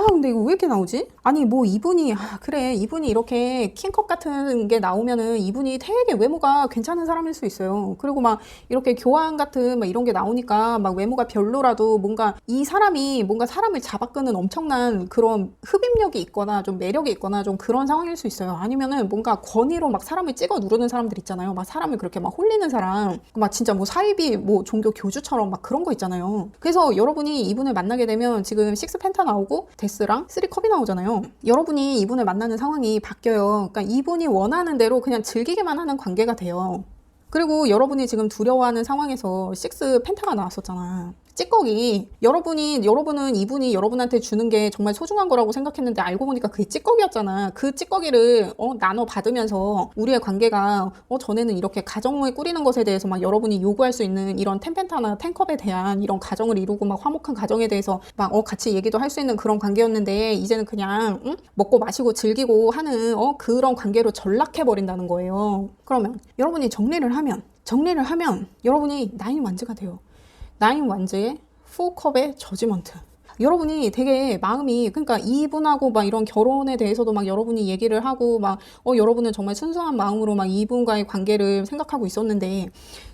근데 이거 왜 이렇게 나오지? 아니 뭐 이분이 그래 이분이 이렇게 킹컵 같은 게 나오면은 이분이 되게 외모가 괜찮은 사람일 수 있어요. 그리고 막 이렇게 교환 같은 막 이런 게 나오니까 막 외모가 별로라도 뭔가 이 사람이 뭔가 사람을 잡아끄는 엄청난 그런 흡입력이 있거나 좀 매력이 있거나 좀 그런 상황일 수 있어요. 아니면은 뭔가 권위로 막 사람을 찍어 누르는 사람들 있잖아요. 막 사람을 그렇게 막 홀리는 사람 막 진짜 뭐 사이비 뭐 종교 교주처럼 막 그런 거 있잖아요. 그래서 여러분이 이분을 만나게 되면 지금 식스 펜타 나오고 데스랑 3컵이 나오잖아요. 여러분이 이분을 만나는 상황이 바뀌어요. 그러니까 이분이 원하는 대로 그냥 즐기기만 하는 관계가 돼요. 그리고 여러분이 지금 두려워하는 상황에서 6 펜타가 나왔었잖아. 찌꺼기. 여러분은 이분이 여러분한테 주는 게 정말 소중한 거라고 생각했는데 알고 보니까 그게 찌꺼기였잖아. 그 찌꺼기를 나눠 받으면서 우리의 관계가 전에는 이렇게 가정을 꾸리는 것에 대해서 막 여러분이 요구할 수 있는 이런 텐펜타나 텐컵에 대한 이런 가정을 이루고 막 화목한 가정에 대해서 막 같이 얘기도 할 수 있는 그런 관계였는데 이제는 그냥 먹고 마시고 즐기고 하는 그런 관계로 전락해 버린다는 거예요. 그러면 여러분이 정리를 하면 여러분이 나인 완즈가 돼요. 나인 완즈의 4컵의 저지먼트. 여러분이 되게 마음이 그러니까 이분하고 막 이런 결혼에 대해서도 막 여러분이 얘기를 하고 막 여러분은 정말 순수한 마음으로 막 이분과의 관계를 생각하고 있었는데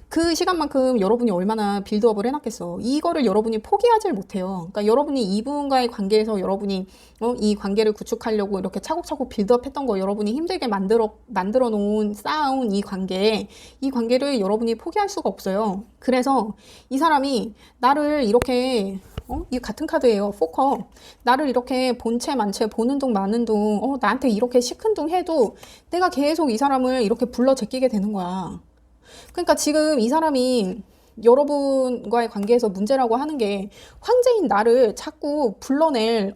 그 시간만큼 여러분이 얼마나 빌드업을 해놨겠어. 이거를 여러분이 포기하질 못해요. 그러니까 여러분이 이분과의 관계에서 여러분이 이 관계를 구축하려고 이렇게 차곡차곡 빌드업 했던 거 여러분이 힘들게 만들어 놓은 쌓아온 이 관계를 여러분이 포기할 수가 없어요. 그래서 이 사람이 나를 이렇게 이 같은 카드예요. 4컵. 나를 이렇게 본체 만체 보는 둥 마는 둥 나한테 이렇게 시큰둥 해도 내가 계속 이 사람을 이렇게 불러 제끼게 되는 거야. 그러니까 지금 이 사람이 여러분과의 관계에서 문제라고 하는 게 황제인 나를 자꾸 불러낼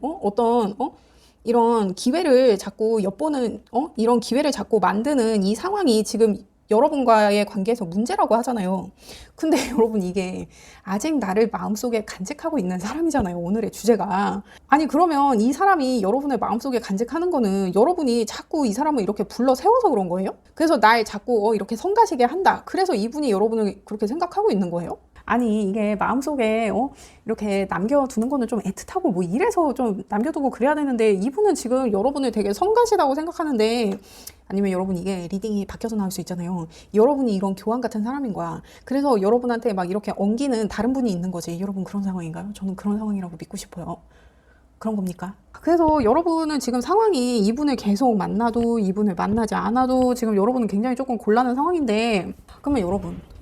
이런 기회를 자꾸 엿보는 이런 기회를 자꾸 만드는 이 상황이 지금 여러분과의 관계에서 문제라고 하잖아요. 근데 여러분 이게 아직 나를 마음속에 간직하고 있는 사람이잖아요. 오늘의 주제가. 아니 그러면 이 사람이 여러분의 마음속에 간직하는 거는 여러분이 자꾸 이 사람을 이렇게 불러 세워서 그런 거예요? 그래서 날 자꾸 이렇게 성가시게 한다. 그래서 이분이 여러분을 그렇게 생각하고 있는 거예요? 아니 이게 마음속에 이렇게 남겨두는 거는 좀 애틋하고 뭐 이래서 좀 남겨두고 그래야 되는데 이분은 지금 여러분을 되게 성가시다고 생각하는데 아니면 여러분 이게 리딩이 바뀌어서 나올 수 있잖아요. 여러분이 이런 교환 같은 사람인 거야. 그래서 여러분한테 막 이렇게 엉기는 다른 분이 있는 거지. 여러분 그런 상황인가요? 저는 그런 상황이라고 믿고 싶어요. 그런 겁니까? 그래서 여러분은 지금 상황이 이분을 계속 만나도 이분을 만나지 않아도 지금 여러분은 굉장히 조금 곤란한 상황인데 그러면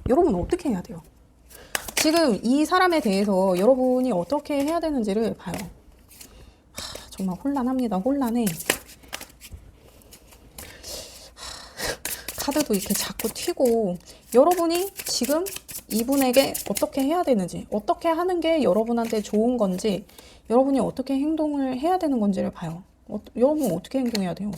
여러분 어떻게 해야 돼요? 지금 이 사람에 대해서 여러분이 어떻게 해야 되는지를 봐요. 정말 혼란합니다. 혼란해. 카드도 이렇게 자꾸 튀고 여러분이 지금 이분에게 어떻게 해야 되는지 어떻게 하는 게 여러분한테 좋은 건지 여러분이 어떻게 행동을 해야 되는 건지를 봐요. 여러분 어떻게 행동해야 돼요?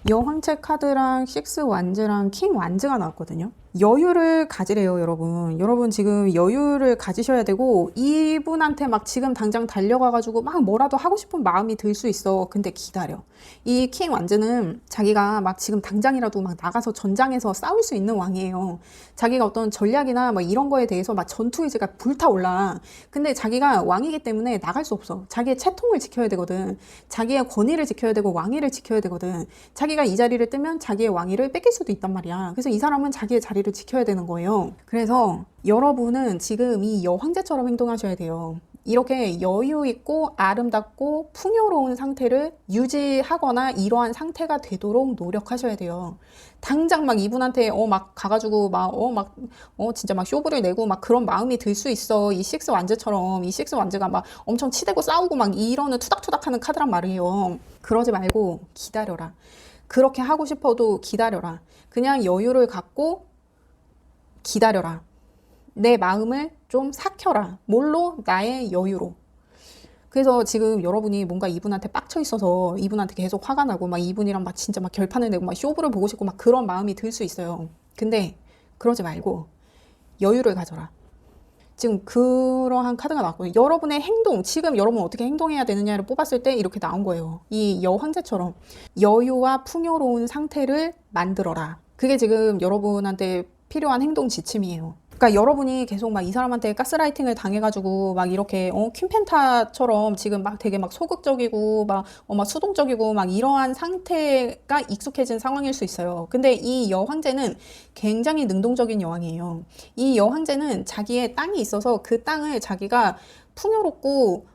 여황체 카드랑 6 완즈랑 킹 완즈가 나왔거든요. 여유를 가지래요, 여러분. 여러분 지금 여유를 가지셔야 되고, 이분한테 막 지금 당장 달려가가지고 막 뭐라도 하고 싶은 마음이 들 수 있어. 근데 기다려. 이 킹 완즈는 자기가 막 지금 당장이라도 막 나가서 전장에서 싸울 수 있는 왕이에요. 자기가 어떤 전략이나 뭐 이런 거에 대해서 막 전투 의지가 불타올라. 근데 자기가 왕이기 때문에 나갈 수 없어. 자기의 채통을 지켜야 되거든. 자기의 권위를 지켜야 되고 왕위를 지켜야 되거든. 자기가 이 자리를 뜨면 자기의 왕위를 뺏길 수도 있단 말이야. 그래서 이 사람은 자기의 자리를 지켜야 되는 거예요. 그래서 여러분은 지금 이 여황제처럼 행동하셔야 돼요. 이렇게 여유 있고 아름답고 풍요로운 상태를 유지하거나 이러한 상태가 되도록 노력하셔야 돼요. 당장 막 이분한테 막 가가지고 진짜 막 쇼부를 내고 막 그런 마음이 들 수 있어. 이 식스 완즈처럼 이 식스 완즈가 막 엄청 치대고 싸우고 막 이러는 투닥투닥하는 카드란 말이에요. 그러지 말고 기다려라. 그렇게 하고 싶어도 기다려라. 그냥 여유를 갖고 기다려라. 내 마음을 좀 삭혀라. 뭘로? 나의 여유로. 그래서 지금 여러분이 뭔가 이분한테 빡쳐 있어서 이분한테 계속 화가 나고 막 이분이랑 막 진짜 막 결판을 내고 막 쇼부를 보고 싶고 막 그런 마음이 들 수 있어요. 근데 그러지 말고 여유를 가져라. 지금 그러한 카드가 나왔거든요. 여러분의 행동, 지금 여러분 어떻게 행동해야 되느냐를 뽑았을 때 이렇게 나온 거예요. 이 여황제처럼 여유와 풍요로운 상태를 만들어라. 그게 지금 여러분한테 필요한 행동 지침이에요. 그러니까 여러분이 계속 막 이 사람한테 가스라이팅을 당해가지고 막 이렇게 퀸펜타처럼 지금 막 되게 막 소극적이고 막 수동적이고 막 이러한 상태가 익숙해진 상황일 수 있어요. 근데 이 여황제는 굉장히 능동적인 여왕이에요. 이 여황제는 자기의 땅이 있어서 그 땅을 자기가 풍요롭고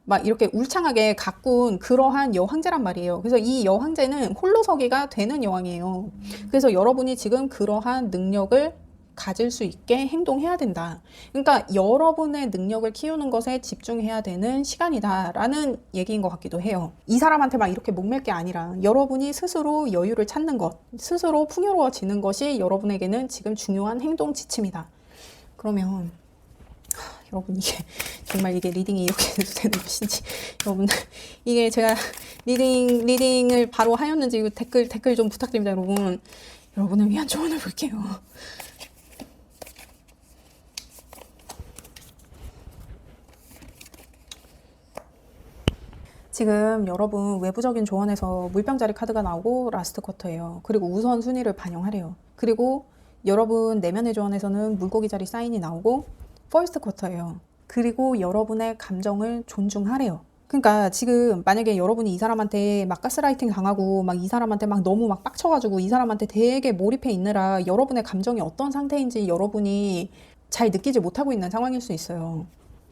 막 이렇게 울창하게 가꾼 그러한 여황제란 말이에요. 그래서 이 여황제는 홀로서기가 되는 여왕이에요. 그래서 여러분이 지금 그러한 능력을 가질 수 있게 행동해야 된다. 그러니까 여러분의 능력을 키우는 것에 집중해야 되는 시간이다라는 얘기인 것 같기도 해요. 이 사람한테 막 이렇게 목맬 게 아니라 여러분이 스스로 여유를 찾는 것, 스스로 풍요로워지는 것이 여러분에게는 지금 중요한 행동 지침이다. 그러면 여러분 이게 정말 이게 리딩이 이렇게 돼도 되는 것인지 여러분 이게 제가 리딩을 바로 하였는지 댓글 좀 부탁드립니다. 여러분을 위한 조언을 볼게요. 지금 여러분 외부적인 조언에서 물병자리 카드가 나오고 라스트 쿼터예요. 그리고 우선순위를 반영하래요. 그리고 여러분 내면의 조언에서는 물고기 자리 사인이 나오고 퍼스트 쿼터예요. 그리고 여러분의 감정을 존중하래요. 그러니까 지금 만약에 여러분이 이 사람한테 막 가스라이팅 당하고 막 이 사람한테 막 너무 막 빡쳐가지고 이 사람한테 되게 몰입해 있느라 여러분의 감정이 어떤 상태인지 여러분이 잘 느끼지 못하고 있는 상황일 수 있어요.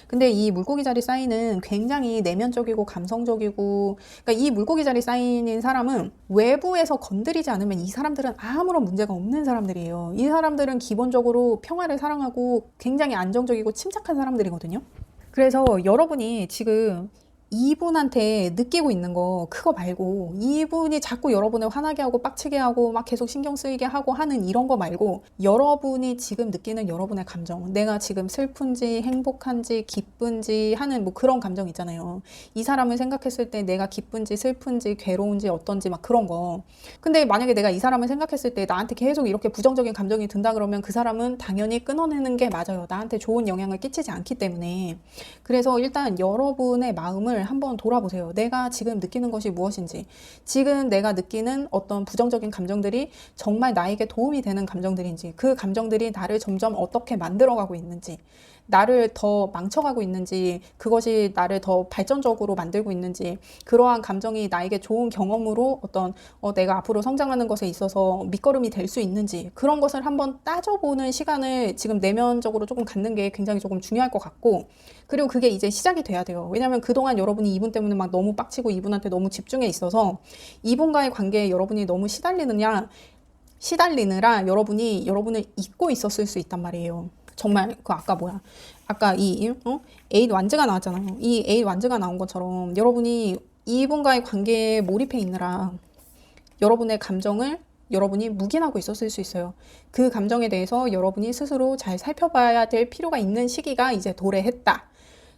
근데 이 물고기 자리 사인은 굉장히 내면적이고 감성적이고, 그러니까 이 물고기 자리 사인인 사람은 외부에서 건드리지 않으면 이 사람들은 아무런 문제가 없는 사람들이에요. 이 사람들은 기본적으로 평화를 사랑하고 굉장히 안정적이고 침착한 사람들이거든요. 그래서 여러분이 지금 이분한테 느끼고 있는 거 그거 말고 이분이 자꾸 여러분을 화나게 하고 빡치게 하고 막 계속 신경 쓰이게 하고 하는 이런 거 말고 여러분이 지금 느끼는 여러분의 감정, 내가 지금 슬픈지 행복한지 기쁜지 하는 뭐 그런 감정 있잖아요. 이 사람을 생각했을 때 내가 기쁜지 슬픈지 괴로운지 어떤지 막 그런 거. 근데 만약에 내가 이 사람을 생각했을 때 나한테 계속 이렇게 부정적인 감정이 든다 그러면 그 사람은 당연히 끊어내는 게 맞아요. 나한테 좋은 영향을 끼치지 않기 때문에. 그래서 일단 여러분의 마음을 한번 돌아보세요. 내가 지금 느끼는 것이 무엇인지, 지금 내가 느끼는 어떤 부정적인 감정들이 정말 나에게 도움이 되는 감정들인지, 그 감정들이 나를 점점 어떻게 만들어가고 있는지, 나를 더 망쳐가고 있는지, 그것이 나를 더 발전적으로 만들고 있는지, 그러한 감정이 나에게 좋은 경험으로 어떤 내가 앞으로 성장하는 것에 있어서 밑거름이 될 수 있는지, 그런 것을 한번 따져보는 시간을 지금 내면적으로 조금 갖는 게 굉장히 조금 중요할 것 같고, 그리고 그게 이제 시작이 돼야 돼요. 왜냐면 그동안 여러분이 이분 때문에 막 너무 빡치고 이분한테 너무 집중해 있어서 이분과의 관계에 여러분이 너무 시달리느라 여러분이 여러분을 잊고 있었을 수 있단 말이에요. 정말 아까 이 에잇 완즈가 나왔잖아요. 이 에잇 완즈가 나온 것처럼 여러분이 이분과의 관계에 몰입해 있느라 여러분의 감정을 여러분이 묵인하고 있었을 수 있어요. 그 감정에 대해서 여러분이 스스로 잘 살펴봐야 될 필요가 있는 시기가 이제 도래했다.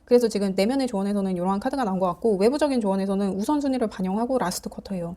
그래서 지금 내면의 조언에서는 이러한 카드가 나온 것 같고, 외부적인 조언에서는 우선순위를 반영하고 라스트 쿼터예요.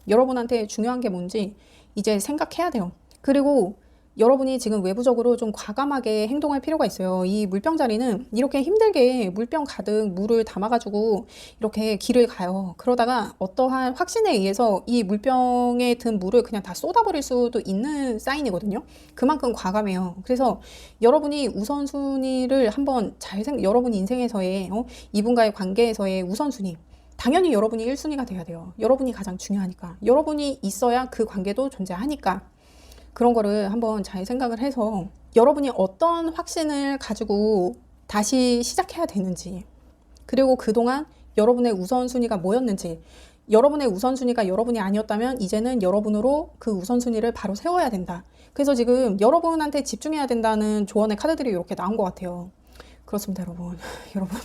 여러분한테 중요한 게 뭔지 이제 생각해야 돼요. 그리고 여러분이 지금 외부적으로 좀 과감하게 행동할 필요가 있어요. 이 물병자리는 이렇게 힘들게 물병 가득 물을 담아가지고 이렇게 길을 가요. 그러다가 어떠한 확신에 의해서 이 물병에 든 물을 그냥 다 쏟아버릴 수도 있는 사인이거든요. 그만큼 과감해요. 그래서 여러분이 우선순위를 한번 여러분 인생에서의 이분과의 관계에서의 우선순위, 당연히 여러분이 1순위가 돼야 돼요. 여러분이 가장 중요하니까. 여러분이 있어야 그 관계도 존재하니까. 그런 거를 한번 잘 생각을 해서 여러분이 어떤 확신을 가지고 다시 시작해야 되는지, 그리고 그동안 여러분의 우선순위가 뭐였는지, 여러분의 우선순위가 여러분이 아니었다면 이제는 여러분으로 그 우선순위를 바로 세워야 된다. 그래서 지금 여러분한테 집중해야 된다는 조언의 카드들이 이렇게 나온 것 같아요. 그렇습니다, 여러분. 여러분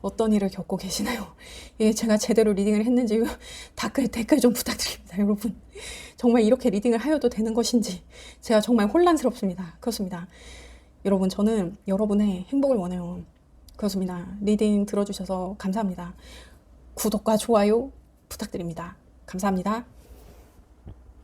어떤 일을 겪고 계시나요? 예, 제가 제대로 리딩을 했는지 댓글 좀 부탁드립니다, 여러분. 정말 이렇게 리딩을 하여도 되는 것인지 제가 정말 혼란스럽습니다. 그렇습니다. 여러분, 저는 여러분의 행복을 원해요. 그렇습니다. 리딩 들어주셔서 감사합니다. 구독과 좋아요 부탁드립니다. 감사합니다.